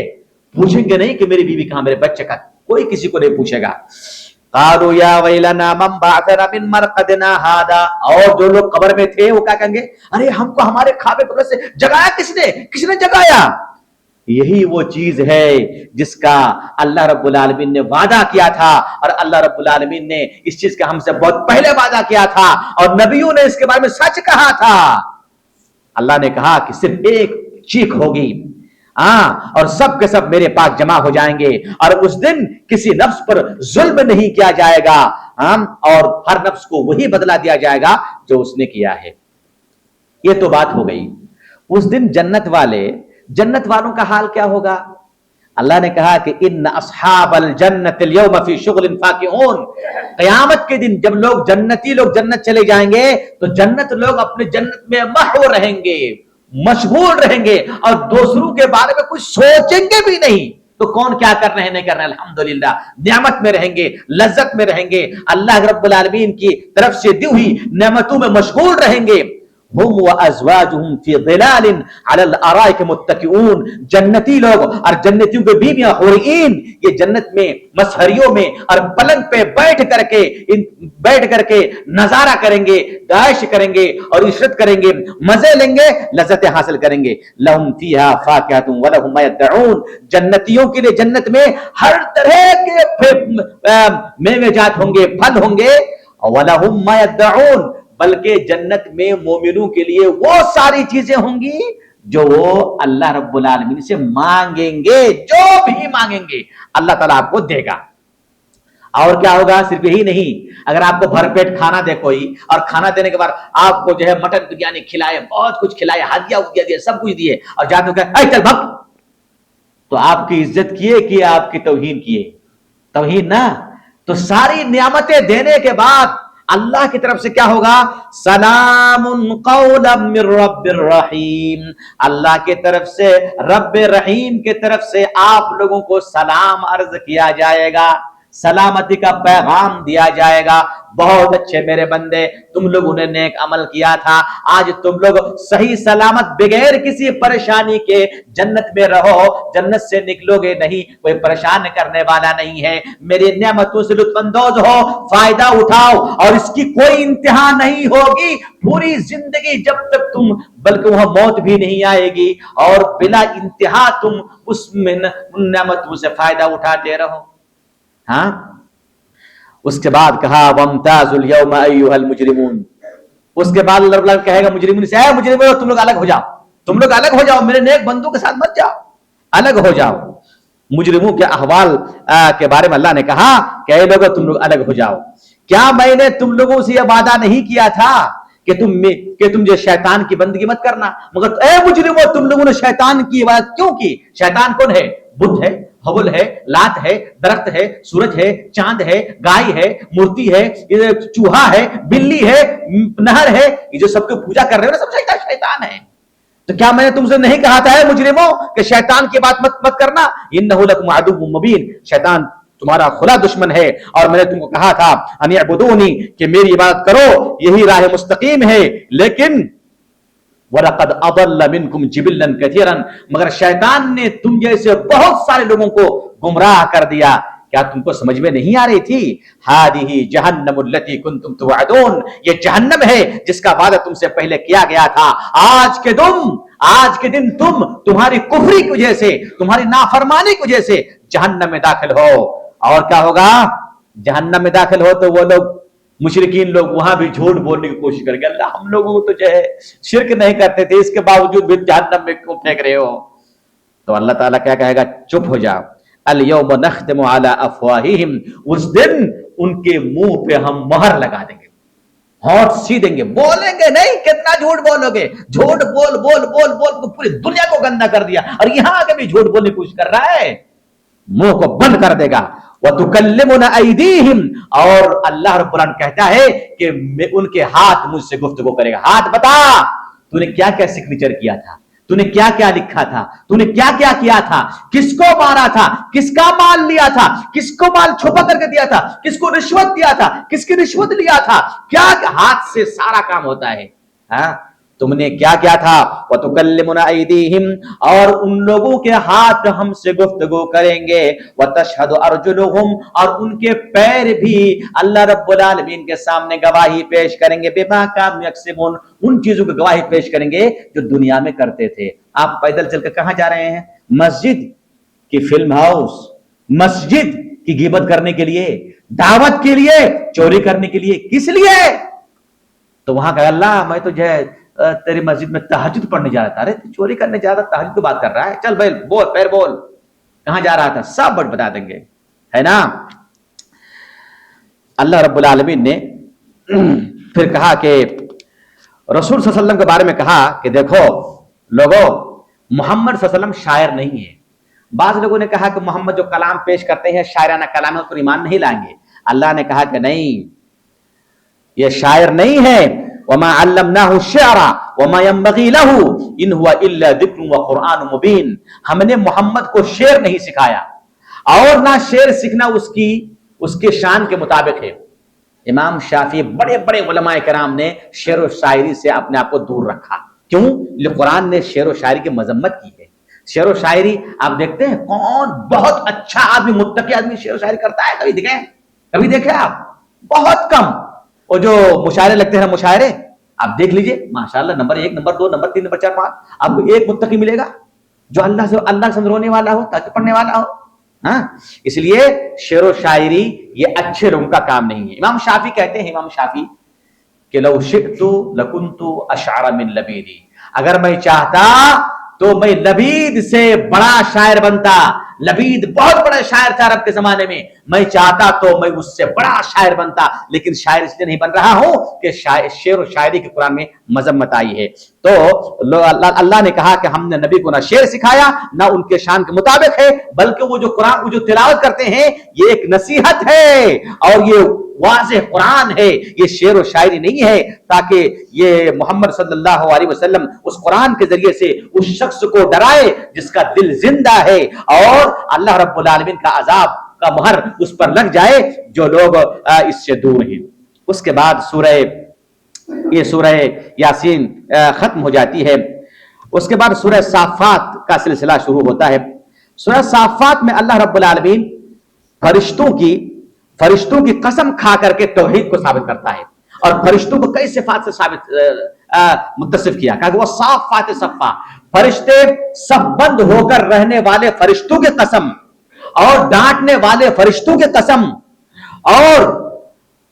پوچھیں گے نہیں کہ میری بیوی کہاں، میرے بچے کا، کوئی کسی کو نہیں پوچھے گا۔ قالوا یا ویلنا من بعثنا من مرقدنا هذا، اور جو لوگ قبر میں تھے وہ کیا کہیں گے؟ ارے ہم کو ہمارے خواب قبر سے جگایا کس نے جگایا؟ یہی وہ چیز ہے جس کا اللہ رب العالمین نے وعدہ کیا تھا، اور اللہ رب العالمین نے اس چیز کا ہم سے بہت پہلے وعدہ کیا تھا، اور نبیوں نے اس کے بارے میں سچ کہا تھا۔ اللہ نے کہا کہ صرف ایک چیخ ہوگی، اور سب کے سب میرے پاس جمع ہو جائیں گے، اور اس دن کسی نفس پر ظلم نہیں کیا جائے گا، اور ہر نفس کو وہی بدلہ دیا جائے گا جو اس نے کیا ہے۔ یہ تو بات ہو گئی۔ اس دن جنت والوں کا حال کیا ہوگا؟ اللہ نے کہا کہ ان اصحاب الجنت اليوم فی شغل فاکہون، قیامت کے دن جب جنتی لوگ جنت چلے جائیں گے تو جنت لوگ اپنے جنت میں محو رہیں گے، مشغول رہیں گے، اور دوسروں کے بارے میں کچھ سوچیں گے بھی نہیں۔ تو کون کیا کر رہے ہیں، نہیں کر رہے ہیں، الحمدللہ نعمت میں رہیں گے، لذت میں رہیں گے، اللہ رب العالمین کی طرف سے دی ہوئی نعمتوں میں مشغول رہیں گے۔ ہم وازواجہم فی ظلال علی الارائک متکئون، جنتی لوگ اور جنتیوں کے بیویاں حورین یہ جنت میں مسہریوں میں اور پلنگ پہ بیٹھ کر کے نظارہ کریں گے، عائش کریں گے اور عشرت کریں گے، مزے لیں گے، لذتیں حاصل کریں گے۔ لہم فیہا فاکہۃ ولہم ما یدعون، جنتیوں کے لیے جنت میں ہر طرح کے میوے جات ہوں گے، پھل ہوں گے، ولہم ما یدعون، بلکہ جنت میں مومنوں کے لیے وہ ساری چیزیں ہوں گی جو وہ اللہ رب العالمین سے مانگیں گے، جو بھی مانگیں گے اللہ تعالیٰ آپ کو دے گا۔ اور کیا ہوگا؟ صرف یہی نہیں، اگر آپ کو بھر پیٹ کھانا دے کوئی، اور کھانا دینے کے بعد آپ کو جو ہے مٹن بریانی کھلائے، بہت کچھ کھلائے، ہدیہ دیے، سب کچھ دیے، اور جاتے ہو کہ اے چل بھگ، تو آپ کی عزت کیے کہ آپ کی توہین کیے؟ توحید نا. تو ساری نعمتیں دینے کے بعد اللہ کی طرف سے کیا ہوگا؟ سلام قولا من رب الرحیم. اللہ کی طرف سے، رب رحیم کی طرف سے آپ لوگوں کو سلام عرض کیا جائے گا، سلامتی کا پیغام دیا جائے گا. بہت اچھے میرے بندے، تم لوگوں نے نیک عمل کیا تھا، آج تم لوگ صحیح سلامت بغیر کسی پریشانی کے جنت میں رہو، جنت سے نکلو گے نہیں، کوئی پریشان کرنے والا نہیں ہے. میری نعمتوں سے لطف اندوز ہو، فائدہ اٹھاؤ، اور اس کی کوئی انتہا نہیں ہوگی پوری زندگی جب تک تم، بلکہ وہاں موت بھی نہیں آئے گی، اور بلا انتہا تم اس میں ان نعمتوں سے فائدہ اٹھاتے رہو. ہاں. اس کے بعد کہا وامتازوا اليوم ایھا المجرمون. اس کے بعد اللہ رب العالمین کہے گا مجرمین سے، اے مجرمین تم لوگ الگ ہو جاؤ، تم لوگ الگ ہو جاؤ، میرے نیک بندوں کے ساتھ مت جاؤ، الگ ہو جاؤ. مجرموں کے احوال کے بارے میں اللہ نے کہا کہ اے لوگوں تم لوگ الگ ہو جاؤ. کیا میں نے تم لوگوں سے یہ وعدہ نہیں کیا تھا کہ تم جو شیطان کی بندگی مت کرنا؟ مگر اے مجرموں تم لوگوں نے شیطان کی عبادت کیوں کی؟ شیطان کون ہے؟ بدھ ہے، حبل ہے، لات ہے، درخت ہے، سورج ہے، چاند ہے، گائے ہے، مورتی ہے، چوہا ہے، بلی ہے، نہر ہے، یہ جو سب کو پوجا کر رہے ہو سب شیطان ہے. تو کیا میں نے تم سے نہیں کہا تھا اے مجرموں کہ شیطان کی بات مت کرنا؟ انہ لکم عدو مبین، شیطان تمہارا کھلا دشمن ہے، اور میں نے تم کو کہا تھا ان اعبدونی کہ میری عبادت کرو، یہی راہ مستقیم ہے. لیکن وَلَقَدْ أَضَلَّ مِنْكُمْ جِبِلًّا كَثِيرًا، مگر شیطان نے تم جیسے بہت سارے لوگوں کو گمراہ کر دیا. کیا تم کو سمجھ میں نہیں آ رہی تھی؟ هَذِهِ جَهَنَّمُ الَّتِي كُنْتُمْ تُوعَدُونَ، یہ جہنم ہے جس کا وعدہ تم سے پہلے کیا گیا تھا. آج کے دن تم تمہاری کفری کی وجہ سے، تمہاری نافرمانی کی وجہ سے جہنم میں داخل ہو. اور کیا ہوگا؟ جہنم میں داخل ہو تو وہ لوگ مشرکین لوگ وہاں بھی جھوٹ بولنے کی کوشش کریں گے، اللہ ہم لوگوں کو تو جو ہے شرک نہیں کرتے تھے، اس کے باوجود بھی جہنم میں کیوں پھینک رہے ہو؟ تو اللہ تعالیٰ کیا کہے گا؟ چپ ہو جاؤ. الیوم نختم علی افواہہم، اس دن ان کے منہ پہ ہم مہر لگا دیں گے، ہونٹ سی دیں گے، بولیں گے نہیں. کتنا جھوٹ بولو گے؟ جھوٹ بول بول بول بول پوری دنیا کو گندا کر دیا، اور یہاں آگے بھی جھوٹ بولنے کی کوشش کر رہا ہے. منہ کو بند کر دے گا. وَتُكَلِّمُنَا أَيْدِيهِمْ، اور اللہ رب العالمین کہتا ہے کہ ان کے ہاتھ مجھ سے گفتگو کرے گا. ہاتھ بتا تو نے کیا کیا سگنیچر کیا تھا، تو نے کیا کیا لکھا تھا، تو نے کیا کیا کیا تھا، کس کو مارا تھا، کس کا مال لیا تھا، کس کو مال چھپا کر کے دیا تھا، کس کو رشوت دیا تھا، کس کی رشوت لیا تھا. کیا ہاتھ سے سارا کام ہوتا ہے. تم نے کیا کیا تھا؟ وَتُكَلِّمُنَا أَيْدِيهِمْ، اور ان لوگوں کے ہاتھ ہم سے گفتگو کریں گے. وَتَشْهَدُ أَرْجُلُهُمْ، اور ان کے پیر بھی اللہ رب العالمین کے سامنے گواہی پیش کریں گے. بِمَا كَانُوا يَكْسِبُونَ، ان چیزوں کی گواہی پیش کریں گے جو دنیا میں کرتے تھے. آپ پیدل چل کر کہاں جا رہے ہیں؟ مسجد کی فلم ہاؤس، مسجد کی غیبت کرنے کے لیے، دعوت کے لیے، چوری کرنے کے لیے. کس لیے؟ تو وہاں کہ اللہ میں تو جو ہے تیری مسجد میں تہجد پڑھنے جا رہا تھا. ارے چوری کرنے جا رہا تھا، تہجد کی بات کر رہا ہے. چل بھائی بول، پیر بول، کہاں جا رہا تھا؟ سب بتا دیں گے، ہے نا. اللہ رب العالمین نے پھر کہا کہ رسول صلی اللہ علیہ وسلم کے بارے میں کہا کہ دیکھو لوگوں، محمد صلی اللہ علیہ وسلم شاعر نہیں ہے. بعض لوگوں نے کہا کہ محمد جو کلام پیش کرتے ہیں شاعرانہ کلام ہے، اس پر ایمان نہیں لائیں گے. اللہ نے کہا کہ نہیں، یہ شاعر نہیں ہے. وما علمناه الشعر وما ينبغي له ان هو الا ذکر وقرآن مبین، ہم نے محمد کو شعر نہیں سکھایا، اور نہ شعر سیکھنا اس کے شان کے مطابق ہے. امام شافعی بڑے بڑے علماء کرام نے شعر و شاعری سے اپنے آپ کو دور رکھا. کیوں؟ قرآن نے شعر و شاعری کی مذمت کی ہے. شعر و شاعری آپ دیکھتے ہیں کون بہت اچھا آدمی، متقی آدمی شعر و شاعری کرتا ہے؟ کبھی دیکھیں آپ؟ بہت کم. وہ جو مشاعرے لگتے ہیں مشاعرے، آپ دیکھ لیجئے ماشاءاللہ نمبر 1 نمبر 2 نمبر 3 نمبر 4 5 آپ کو ایک متقی ملے گا جو اللہ سے رونے والا ہو، تہجد پڑھنے والا ہو. اس لیے شعر و شاعری یہ اچھے لوگوں کا کام نہیں ہے. امام شافعی کہتے ہیں، امام شافعی کہ لو شئت لکنت اشعر من لبیدی، اگر میں چاہتا تو میں لبید سے بڑا شاعر بنتا. لبید بہت بڑا شاعر تھا عرب کے زمانے میں چاہتا تو میں اس سے بڑا شاعر بنتا، لیکن شاعر اس لیے نہیں بن رہا ہوں کہ شعر و شاعری کے قرآن میں مذمت آئی ہے۔ تو اللہ نے کہا کہ ہم نے نبی کو نہ شعر سکھایا نہ ان کے شان کے مطابق ہے، بلکہ وہ جو قرآن جو تلاوت کرتے ہیں یہ ایک نصیحت ہے اور یہ واضح قرآن ہے، یہ شعر و شاعری نہیں ہے، تاکہ یہ محمد صلی اللہ علیہ وسلم اس قرآن کے ذریعے سے اس شخص کو ڈرائے جس کا دل زندہ ہے، اور اللہ رب العالمین کا عذاب کا مہر اس پر لگ جائے جو لوگ اس سے دور ہیں۔ اس کے بعد سورہ یاسین ختم ہو جاتی ہے۔ اس کے بعد سورہ صافات کا سلسلہ شروع ہوتا ہے۔ سورہ صافات میں اللہ رب العالمین فرشتوں کی قسم کھا کر کے توحید کو ثابت کرتا ہے، اور فرشتوں کو کئی صفات سے متصف کیا کہ وہ صافات صفا، فرشتے صف بند ہو کر رہنے والے فرشتوں کی قسم، اور ڈانٹنے والے فرشتوں کی قسم، اور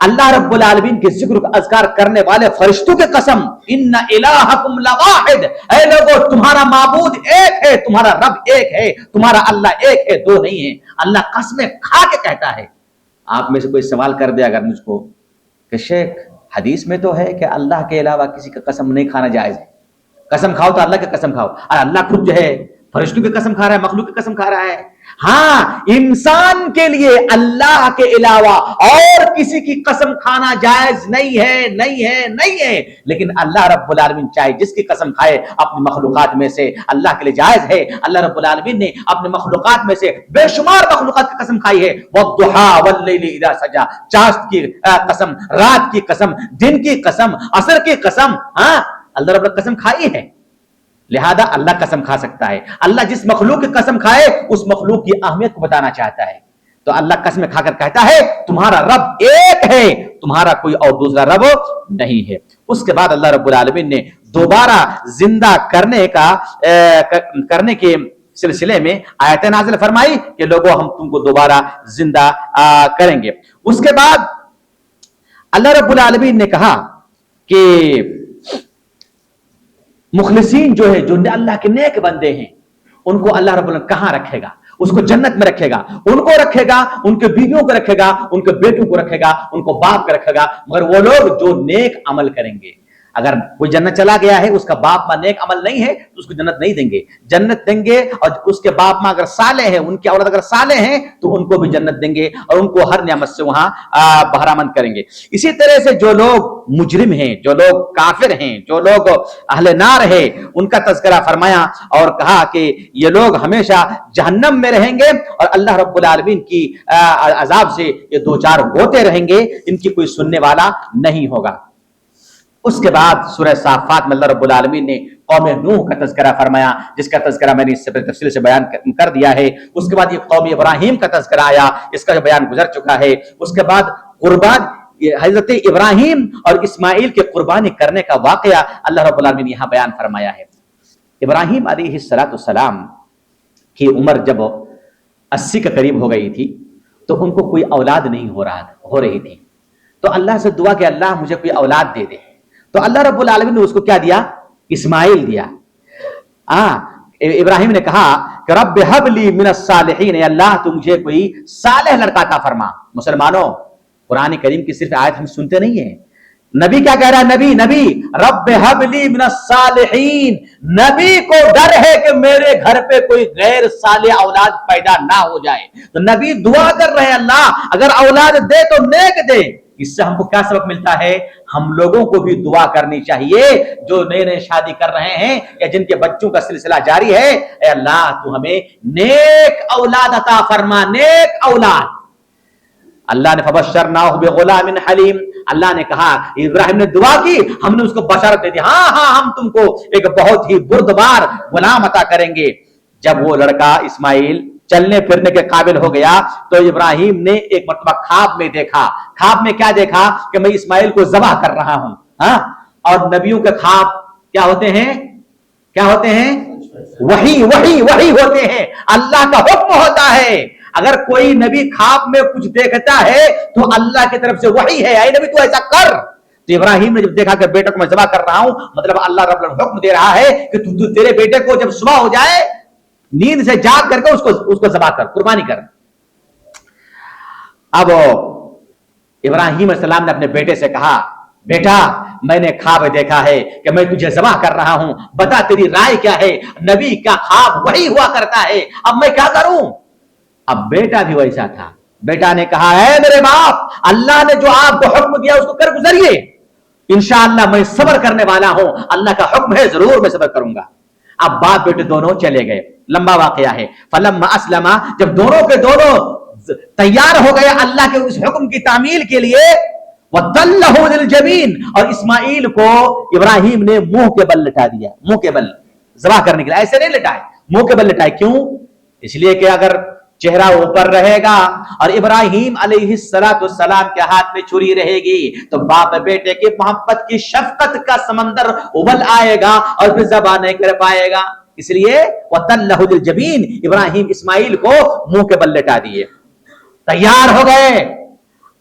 اللہ رب العالمین کے ذکر و اذکار کرنے والے فرشتوں کی قسم، ان الہکم لواحد، اے لوگو تمہارا معبود ایک ہے، تمہارا رب ایک ہے، تمہارا اللہ ایک ہے، دو نہیں ہے۔ اللہ قسمیں کھا کے کہتا ہے۔ آپ میں سے کوئی سوال کر دے اگر مجھ کو کہ شیخ حدیث میں تو ہے کہ اللہ کے علاوہ کسی کا قسم نہیں کھانا جائز ہے، قسم کھاؤ تو اللہ کی قسم کھاؤ، اور اللہ خود جو ہے فرشتوں کی قسم کھا رہا ہے، مخلوق کی قسم کھا رہا ہے۔ ہاں، انسان کے لیے اللہ کے علاوہ اور کسی کی قسم کھانا جائز نہیں ہے، لیکن اللہ رب العالمین چاہے جس کی قسم کھائے اپنی مخلوقات میں سے، اللہ کے لیے جائز ہے۔ اللہ رب العالمین نے اپنے مخلوقات میں سے بے شمار مخلوقات کی قسم کھائی ہے، وَالضُّحَىٰ وَاللَّيْلِ إِذَا سَجَىٰ، چاند کی قسم، رات کی قسم، دن کی قسم، عصر کی قسم، ہاں اللہ رب العالمین قسم کھائی ہے، لہذا اللہ قسم کھا سکتا ہے۔ اللہ جس مخلوق کی قسم کھائے اس مخلوق کی اہمیت کو بتانا چاہتا ہے، تو اللہ قسم کھا کر کہتا ہے تمہارا رب ایک ہے، تمہارا کوئی اور دوسرا رب نہیں ہے۔ اس کے بعد اللہ رب العالمین نے دوبارہ زندہ کرنے کے سلسلے میں آیت نازل فرمائی کہ لوگوں ہم تم کو دوبارہ زندہ کریں گے۔ اس کے بعد اللہ رب العالمین نے کہا کہ مخلصین جو ہے، جو اللہ کے نیک بندے ہیں، ان کو اللہ رب العالمین کہاں رکھے گا؟ اس کو جنت میں رکھے گا، ان کو رکھے گا، ان کے بیویوں کو رکھے گا، ان کے بیٹوں کو رکھے گا، ان کو باپ کو رکھے گا، مگر وہ لوگ جو نیک عمل کریں گے۔ اگر کوئی جنت چلا گیا ہے، اس کا باپ ماں نیک عمل نہیں ہے تو اس کو جنت نہیں دیں گے، جنت دیں گے، اور اس کے باپ ماں اگر صالح ہیں، ان کی اولاد اگر صالح ہیں تو ان کو بھی جنت دیں گے، اور ان کو ہر نعمت سے وہاں بہرامند کریں گے۔ اسی طرح سے جو لوگ مجرم ہیں، جو لوگ کافر ہیں، جو لوگ اہل نار ہیں، ان کا تذکرہ فرمایا اور کہا کہ یہ لوگ ہمیشہ جہنم میں رہیں گے، اور اللہ رب العالمین کی عذاب سے یہ دوچار ہوتے رہیں گے، ان کی کوئی سننے والا نہیں ہوگا۔ اس کے بعد سورہ صافات میں اللہ رب العالمین نے قوم نوح کا تذکرہ فرمایا، جس کا تذکرہ میں نے اس سے تفصیل سے بیان کر دیا ہے۔ اس کے بعد یہ قوم ابراہیم کا تذکرہ آیا، اس کا بیان گزر چکا ہے۔ اس کے بعد قربان حضرت ابراہیم اور اسماعیل کے قربانی کرنے کا واقعہ اللہ رب العالمین نے یہاں بیان فرمایا ہے۔ ابراہیم علیہ السلام کی عمر جب 80 کے قریب ہو گئی تھی تو ان کو کوئی اولاد نہیں ہو رہی تھی، تو اللہ سے دعا کہ اللہ مجھے کوئی اولاد دے دے، تو اللہ رب العالمین نے اس کو کیا دیا؟ اسماعیل دیا۔ ابراہیم نے کہا کہ رب ہب لی من الصالحین، اللہ تو مجھے کوئی صالح لڑکا عطا فرما۔ مسلمانوں، قرآن کریم کی صرف آیت ہم سنتے نہیں ہیں، نبی کیا کہہ رہا ہے؟ نبی رب ہب لی من الصالحین، نبی کو ڈر ہے کہ میرے گھر پہ کوئی غیر صالح اولاد پیدا نہ ہو جائے، تو نبی دعا کر رہے ہیں اللہ اگر اولاد دے تو نیک دے۔ اس سے ہم کو کیا سبق ملتا ہے؟ ہم لوگوں کو بھی دعا کرنی چاہیے جو نئے شادی کر رہے ہیں یا جن کے بچوں کا سلسلہ جاری ہے، اے اللہ تو ہمیں نیک اولاد عطا فرما، نیک اولاد۔ اللہ نے فبشرناہ بغلام حلیم، اللہ نے کہا ابراہیم نے دعا کی، ہم نے اس کو بشارت دے دی، ہاں ہم تم کو ایک بہت ہی بردبار غلام عطا کریں گے۔ جب وہ لڑکا اسماعیل چلنے پھرنے کے قابل ہو گیا تو ابراہیم نے ایک مرتبہ خواب میں دیکھا۔ خواب میں کیا دیکھا؟ کہ میں اسماعیل کو ذبح کر رہا ہوں۔ اور نبیوں کے خواب کیا ہوتے ہیں؟ وحی ہوتے ہیں، اللہ کا حکم ہوتا ہے۔ اگر کوئی نبی خواب میں کچھ دیکھتا ہے تو اللہ کی طرف سے وحی ہے، اے نبی تو ایسا کر۔ تو ابراہیم نے جب دیکھا کہ بیٹے کو میں ذبح کر رہا ہوں، مطلب اللہ رب العالمین حکم دے رہا ہے کہ تیرے بیٹے کو جب صبح ہو جائے نیند سے جاگ کر کے اس کو ذبح کر، قربانی کر۔ اب ابراہیم علیہ السلام نے اپنے بیٹے سے کہا بیٹا میں نے خواب دیکھا ہے کہ میں تجھے ذبح کر رہا ہوں، بتا تیری رائے کیا ہے؟ نبی کا خواب وہی ہوا کرتا ہے، اب میں کیا کروں؟ اب بیٹا بھی ویسا تھا، بیٹا نے کہا ہے میرے باپ اللہ نے جو آپ کو حکم دیا اس کو کر گزریے، انشاءاللہ میں صبر کرنے والا ہوں، اللہ کا حکم ہے ضرور میں صبر کروں گا۔ اب باپ بیٹے دونوں چلے گئے، لمبا واقعہ ہے۔ فلما اسلما، جب دونوں کے دونوں تیار ہو گئے اللہ کے اس حکم کی تعمیل کے لیے، وَتَلَّهُ لِلْجَبِينِ، اور اسماعیل کو ابراہیم نے منہ کے بل لٹا دیا، منہ کے بل ذبح کرنے کے لیے، ایسے نہیں لٹائے، منہ کے بل لٹائے۔ کیوں؟ اس لیے کہ اگر چہرہ اوپر رہے گا اور ابراہیم علیہ السلام کے ہاتھ میں چھری رہے گی تو باپ بیٹے کی محبت کی شفقت کا سمندر ابل آئے گا اور پھر ذبح نہیں کر پائے گا۔ اس لیے وَتَلَّهُ لِلْجَبِينِ، ابراہیم اسماعیل کو منہ کے بل لٹا دیے، تیار ہو گئے۔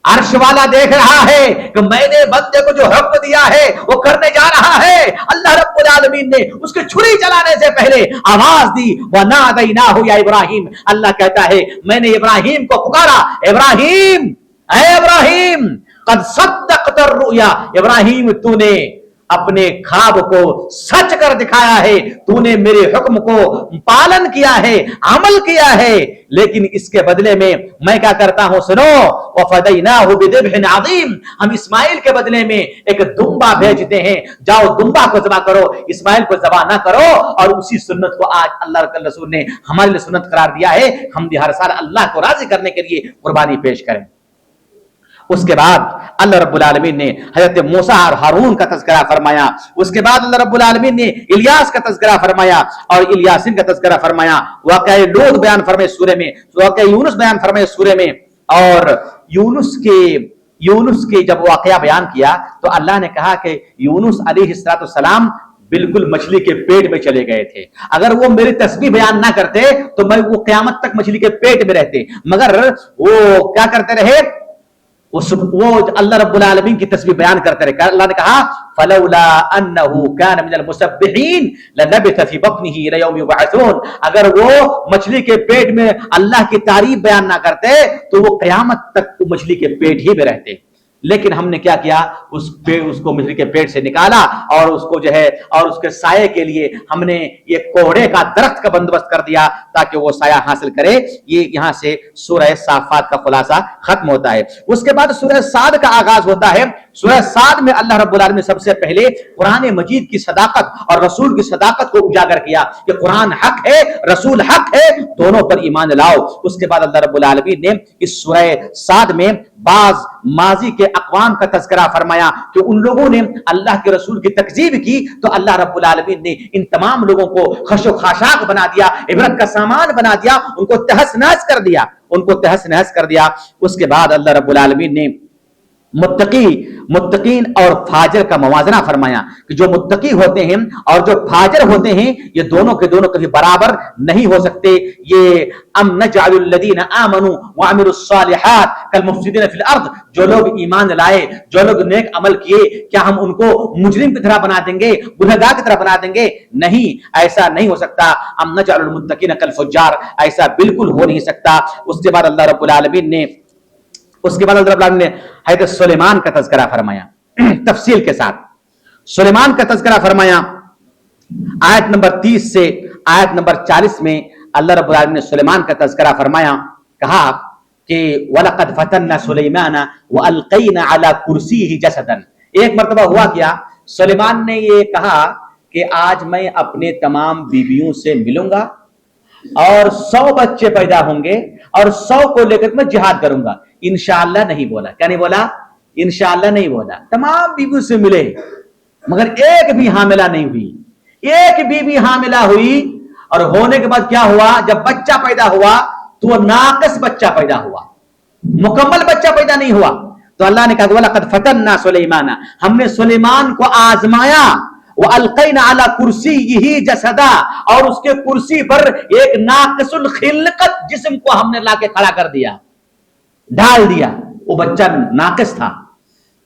عرش والا دیکھ رہا ہے کہ میں نے بندے کو جو حکم دیا ہے وہ کرنے جا رہا ہے۔ اللہ رب العالمین نے اس کے چھری چلانے سے پہلے آواز دی، وَنَادَيْنَاهُ يَا إِبْرَاهِيمُ، اللہ کہتا ہے میں نے ابراہیم کو پکارا، ابراہیم اے ابراہیم قد صدقت الرؤيا، ابراہیم تو نے اپنے خواب کو سچ کر دکھایا ہے، تو نے میرے حکم کو پالن کیا ہے، عمل کیا ہے، لیکن اس کے بدلے میں کیا کرتا ہوں سنو، وَفَدَيْنَاهُ بِذِبْحٍ عَظِيمٍ، ہم اسماعیل کے بدلے میں ایک دمبا بھیجتے ہیں، جاؤ دمبا کو ذبح کرو، اسماعیل کو ذبح نہ کرو۔ اور اسی سنت کو آج اللہ کے رسول نے ہمارے لیے سنت قرار دیا ہے، ہم بھی ہر سال اللہ کو راضی کرنے کے لیے قربانی پیش کریں۔ اس کے بعد اللہ رب العالمین نے حضرت موسیٰ اور ہارون کا تذکرہ فرمایا، اس کے بعد اللہ رب العالمین نے الیاس کا تذکرہ فرمایا اور الیاسین کا تذکرہ فرمایا، واقعہ لوط بیان فرمائے سورہ میں، واقعہ یونس بیان فرمائے سورہ میں، اور یونس کے جب واقعہ بیان کیا تو اللہ نے کہا کہ یونس علیہ السلام بالکل مچھلی کے پیٹ میں چلے گئے تھے، اگر وہ میری تسبیح بیان نہ کرتے تو میں وہ قیامت تک مچھلی کے پیٹ میں رہتے، مگر وہ کیا کرتے رہے، وہ اللہ رب العالمین کی تسبیح بیان کرتے رہے۔ اللہ نے کہا فلولا انه كان من المسبحين للبث في بطنه الى يوم يبعثون، اگر وہ مچھلی کے پیٹ میں اللہ کی تعریف بیان نہ کرتے تو وہ قیامت تک مچھلی کے پیٹ ہی میں رہتے، لیکن ہم نے کیا کیا، اس کو مچھلی کے پیٹ سے نکالا اور اس کو جو ہے اور اس کے سائے کے لیے ہم نے یہ کوڑے کا درخت کا بندوبست کر دیا تاکہ وہ سایہ حاصل کرے۔ یہ یہاں سے سورہ صافات کا خلاصہ ختم ہوتا ہے۔ اس کے بعد سورہ صاد کا آغاز ہوتا ہے۔ سورہ صاد میں اللہ رب العالمین نے سب سے پہلے قرآن مجید کی صداقت اور رسول کی صداقت کو اجاگر کیا کہ قرآن حق ہے، رسول حق ہے، دونوں پر ایمان لاؤ۔ اس کے بعد اللہ رب العالمین نے اس سورہ صاد میں بعض ماضی کے اقوام کا تذکرہ فرمایا کہ ان لوگوں نے اللہ کے رسول کی تکذیب کی تو اللہ رب العالمین نے ان تمام لوگوں کو خش و خاشاک بنا دیا، عبرت کا سامان بنا دیا، ان کو تہس نہس کر دیا۔ اس کے بعد اللہ رب العالمین نے متقین اور فاجر کا موازنہ فرمایا کہ جو متقی ہوتے ہیں اور جو فاجر ہوتے ہیں یہ دونوں کے دونوں کبھی برابر نہیں ہو سکتے۔ یہ ام نجعل الذین آمنوا وعملوا الصالحات کالمفسدین فی الارض، جو لوگ ایمان لائے، جو لوگ نیک عمل کیے، کیا ہم ان کو مجرم کی طرح بنا دیں گے، گنہگار کی طرح بنا دیں گے؟ نہیں، ایسا نہیں ہو سکتا۔ ام نجعل المتقین کالفجار، ایسا بالکل ہو نہیں سکتا۔ اس کے بعد اللہ رب العالمین نے حضرت سلیمان کا تذکرہ فرمایا تفصیل کے ساتھ۔ سلیمان کا تذکرہ فرمایا آیت نمبر 30 سے آیت نمبر 40 میں اللہ رب العالمین نے سلیمان کا تذکرہ فرمایا، کہا کہ وَلَقَدْ فَتَنَّا سُلَيْمَانَ وَأَلْقَيْنَا عَلَى كُرْسِيهِ جَسَدًا۔ ایک مرتبہ ہوا کیا، سلیمان نے یہ کہا کہ آج میں اپنے تمام بیویوں سے ملوں گا اور 100 بچے پیدا ہوں گے اور 100 کو لے کر میں جہاد کروں گا۔ انشاءاللہ نہیں بولا، کیا نہیں بولا؟ انشاءاللہ نہیں بولا۔ تمام بیویوں سے ملے مگر ایک بھی حاملہ نہیں ہوئی، ایک بیوی حاملہ ہوئی اور ہونے کے بعد کیا ہوا، جب بچہ پیدا ہوا تو وہ ناقص بچہ پیدا ہوا، مکمل بچہ پیدا نہیں ہوا۔ تو اللہ نے کہا وَلَقَدْ فَتَنَّا سُلَيْمَانَ، ہم نے سلیمان کو آزمایا، وَأَلْقَيْنَا عَلَى كُرْسِيِّهِ جَسَدًا، اور اس کے کرسی پر ایک ناقص الخلقت جسم کو ہم نے لا کے کھڑا کر دیا، ڈال دیا، وہ بچہ ناقص تھا۔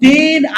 3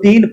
3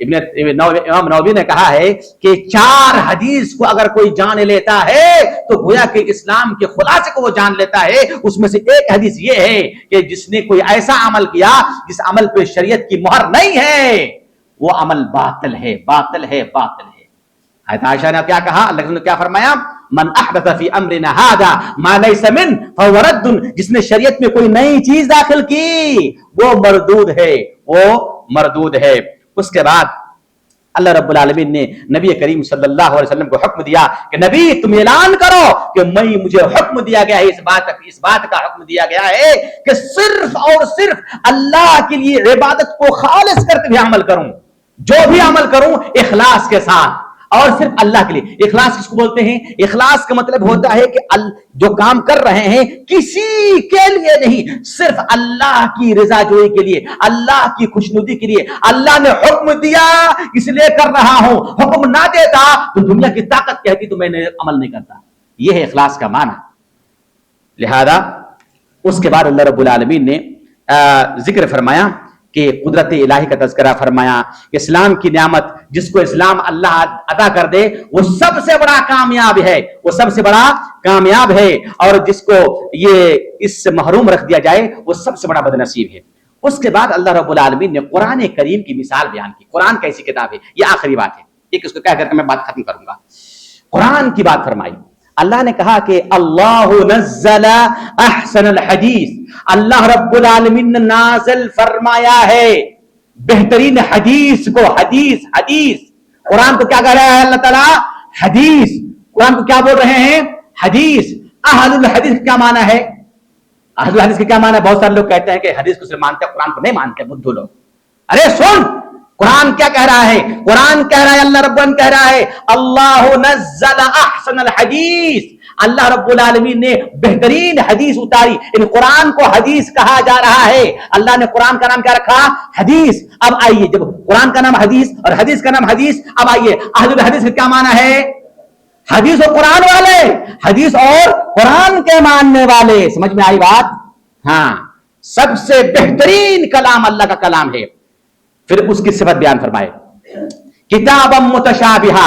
امام نووی نے کہا ہے کہ 4 حدیث کو اگر کوئی جان لیتا ہے تو گویا کہ اسلام کے خلاصے کو وہ جان لیتا ہے. اس میں سے ایک حدیث یہ ہے کہ جس نے کوئی ایسا عمل کیا جس عمل پہ شریعت کی مہر نہیں ہے وہ عمل باطل ہے، باطل ہے، باطل ہے. حضرت عائشہ نے کیا کہا، اللہ نے کیا فرمایا، من احدث فی امرنا ھذا ما لیس من فهو رد، جس نے شریعت میں کوئی نئی چیز داخل کی وہ مردود ہے، وہ مردود ہے. اس کے بعد اللہ رب العالمین نے نبی کریم صلی اللہ علیہ وسلم کو حکم دیا کہ نبی تم اعلان کرو کہ مجھے حکم دیا گیا ہے، اس بات کا حکم دیا گیا ہے کہ صرف اور صرف اللہ کے لیے عبادت کو خالص کرتے ہوئے عمل کروں، جو بھی عمل کروں اخلاص کے ساتھ اور صرف اللہ کے لیے. اخلاص کس کو بولتے ہیں؟ اخلاص کا مطلب ہوتا ہے کہ جو کام کر رہے ہیں کسی کے لیے نہیں، صرف اللہ کی رضا جوئی کے لیے، اللہ کی خوشنودی کے لیے. اللہ نے حکم دیا اس لیے کر رہا ہوں، حکم نہ دیتا تو دنیا کی طاقت کہتی تو میں نے عمل نہیں کرتا. یہ ہے اخلاص کا معنی. لہذا اس کے بعد اللہ رب العالمین نے ذکر فرمایا کہ قدرت الہی کا تذکرہ فرمایا. اسلام کی نعمت جس کو اسلام اللہ عطا کر دے وہ سب سے بڑا کامیاب ہے، وہ سب سے بڑا کامیاب ہے، اور جس کو یہ اس سے محروم رکھ دیا جائے وہ سب سے بڑا بدنصیب ہے. اس کے بعد اللہ رب العالمین نے قرآن کریم کی مثال بیان کی. قرآن کیسی کتاب ہے، یہ آخری بات ہے، ایک اس کو کہہ کر کے میں بات ختم کروں گا. قرآن کی بات فرمائی. اللہ نے کہا کہ اللہ نزل احسن الحدیث، اللہ رب العالمین نے نازل فرمایا ہے بہترین حدیث کو. حدیث قرآن کو کیا کہہ رہا ہے اللہ تعالیٰ؟ حدیث. قرآن کو کیا بول رہے ہیں؟ حدیث. اہل الحدیث کیا معنی ہے؟ اہل الحدیث کا کیا معنی ہے؟ بہت سارے لوگ کہتے ہیں کہ حدیث کو صرف مانتے ہیں، قرآن کو نہیں مانتے، بدھو لوگ. ارے سن، قرآن کیا کہہ رہا ہے؟ قرآن کہہ رہا ہے، اللہ رب العالمین کہہ رہا ہے اللہ نزل احسن الحدیث، اللہ رب العالمین نے بہترین حدیث اتاری. ان قرآن کو حدیث کہا جا رہا ہے. اللہ نے قرآن کا نام کیا رکھا؟ حدیث. اب آئیے، جب قرآن کا نام حدیث اور حدیث کا نام حدیث، اب آئیے اہل الحدیث کا کیا معنی ہے؟ حدیث اور قرآن والے، حدیث اور قرآن کے ماننے والے. سمجھ میں آئی بات؟ ہاں، سب سے بہترین کلام اللہ کا کلام ہے. پھر اس کی صفت بیان فرمائے، کتاب متشابہہ.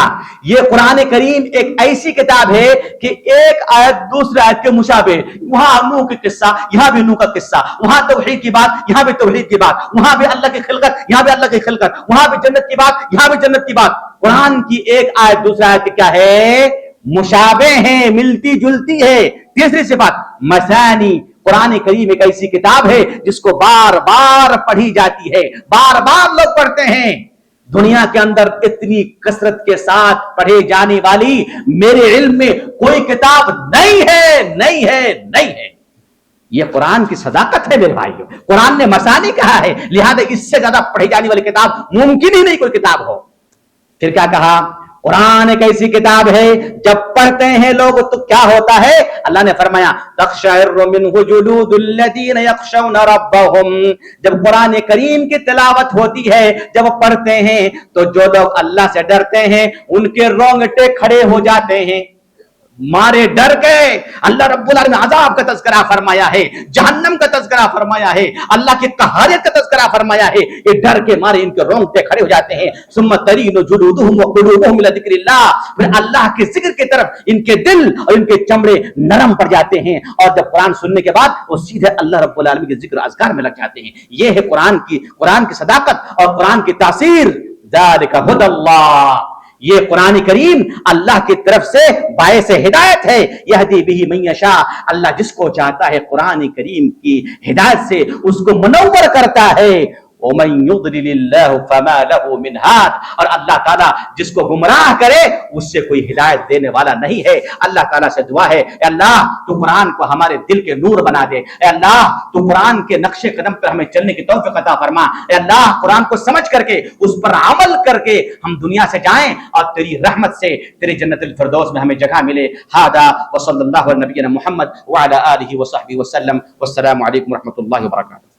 یہ قرآن کریم ایک ایسی کتاب ہے کہ ایک آیت دوسرے آیت کے مشابہ. وہاں نوح کا قصہ، یہاں بھی نوح کا قصہ. وہاں توحید کی بات، یہاں بھی توحید کی بات. وہاں بھی اللہ کی خلقت، یہاں بھی اللہ کی خلقت. وہاں بھی جنت کی بات، یہاں بھی جنت کی بات. قرآن کی ایک آیت دوسرے آیت کی کیا ہے؟ مشابہ ہیں، ملتی جلتی ہے. تیسری صفت مثانی. قرآن کریم ایک ایسی کتاب ہے جس کو بار بار پڑھی جاتی ہے، بار بار لوگ پڑھتے ہیں. دنیا کے اندر اتنی کثرت کے ساتھ پڑھے جانے والی میرے علم میں کوئی کتاب نہیں ہے، نہیں ہے، نہیں ہے. یہ قرآن کی صداقت ہے میرے بھائیوں. قرآن نے مثانی کہا ہے، لہذا اس سے زیادہ پڑھی جانے والی کتاب ممکن ہی نہیں کوئی کتاب ہو. پھر کیا کہا؟ قرآن ایک ایسی کتاب ہے جب پڑھتے ہیں لوگ تو کیا ہوتا ہے؟ اللہ نے فرمایا تقشعر منہ جلود الذین یخشون ربہم. جب قرآن کریم کی تلاوت ہوتی ہے، جب پڑھتے ہیں تو جو لوگ اللہ سے ڈرتے ہیں ان کے رونگٹے کھڑے ہو جاتے ہیں، مارے ڈر کے. اللہ رب العالمین نے عذاب کا تذکرہ فرمایا ہے، جہنم کا تذکرہ فرمایا ہے، اللہ کی قہاریت کا تذکرہ فرمایا ہے. یہ ڈر کے مارے ان کے رونگٹے کھڑے ہو جاتے ہیں. ثم تلین جلودہم وقلوبہم الی ذکر اللہ. پھر اللہ کے ذکر کی طرف ان کے دل اور ان کے چمڑے نرم پڑ جاتے ہیں، اور جب قرآن سننے کے بعد وہ سیدھے اللہ رب العالمین کے ذکر اذکار میں لگ جاتے ہیں. یہ ہے قرآن کی صداقت اور قرآن کی تاثیر. ذالک ھدی اللہ. یہ قرآن کریم اللہ کی طرف سے باعث ہدایت ہے. یہدی بہ من یشاء. اللہ جس کو چاہتا ہے قرآن کریم کی ہدایت سے اس کو منور کرتا ہے. ومن یضلل اللہ فما له من ہاد. اور اللہ تعالیٰ جس کو گمراہ کرے اس سے کوئی ہدایت دینے والا نہیں ہے. اللہ تعالیٰ سے دعا ہے، اے اللہ تو قرآن کو ہمارے دل کے نور بنا دے. اے اللہ تو قرآن کے نقش قدم پر ہمیں چلنے کی توفیق عطا فرما. اے اللہ قرآن کو سمجھ کر کے اس پر عمل کر کے ہم دنیا سے جائیں اور تیری رحمت سے تیری جنت الفردوس میں ہمیں جگہ ملے. ھذا وصلی اللہ علی نبینا محمد وعلی آلہ وصحبہ وسلم. والسلام علیکم ورحمۃ اللہ وبرکاتہ.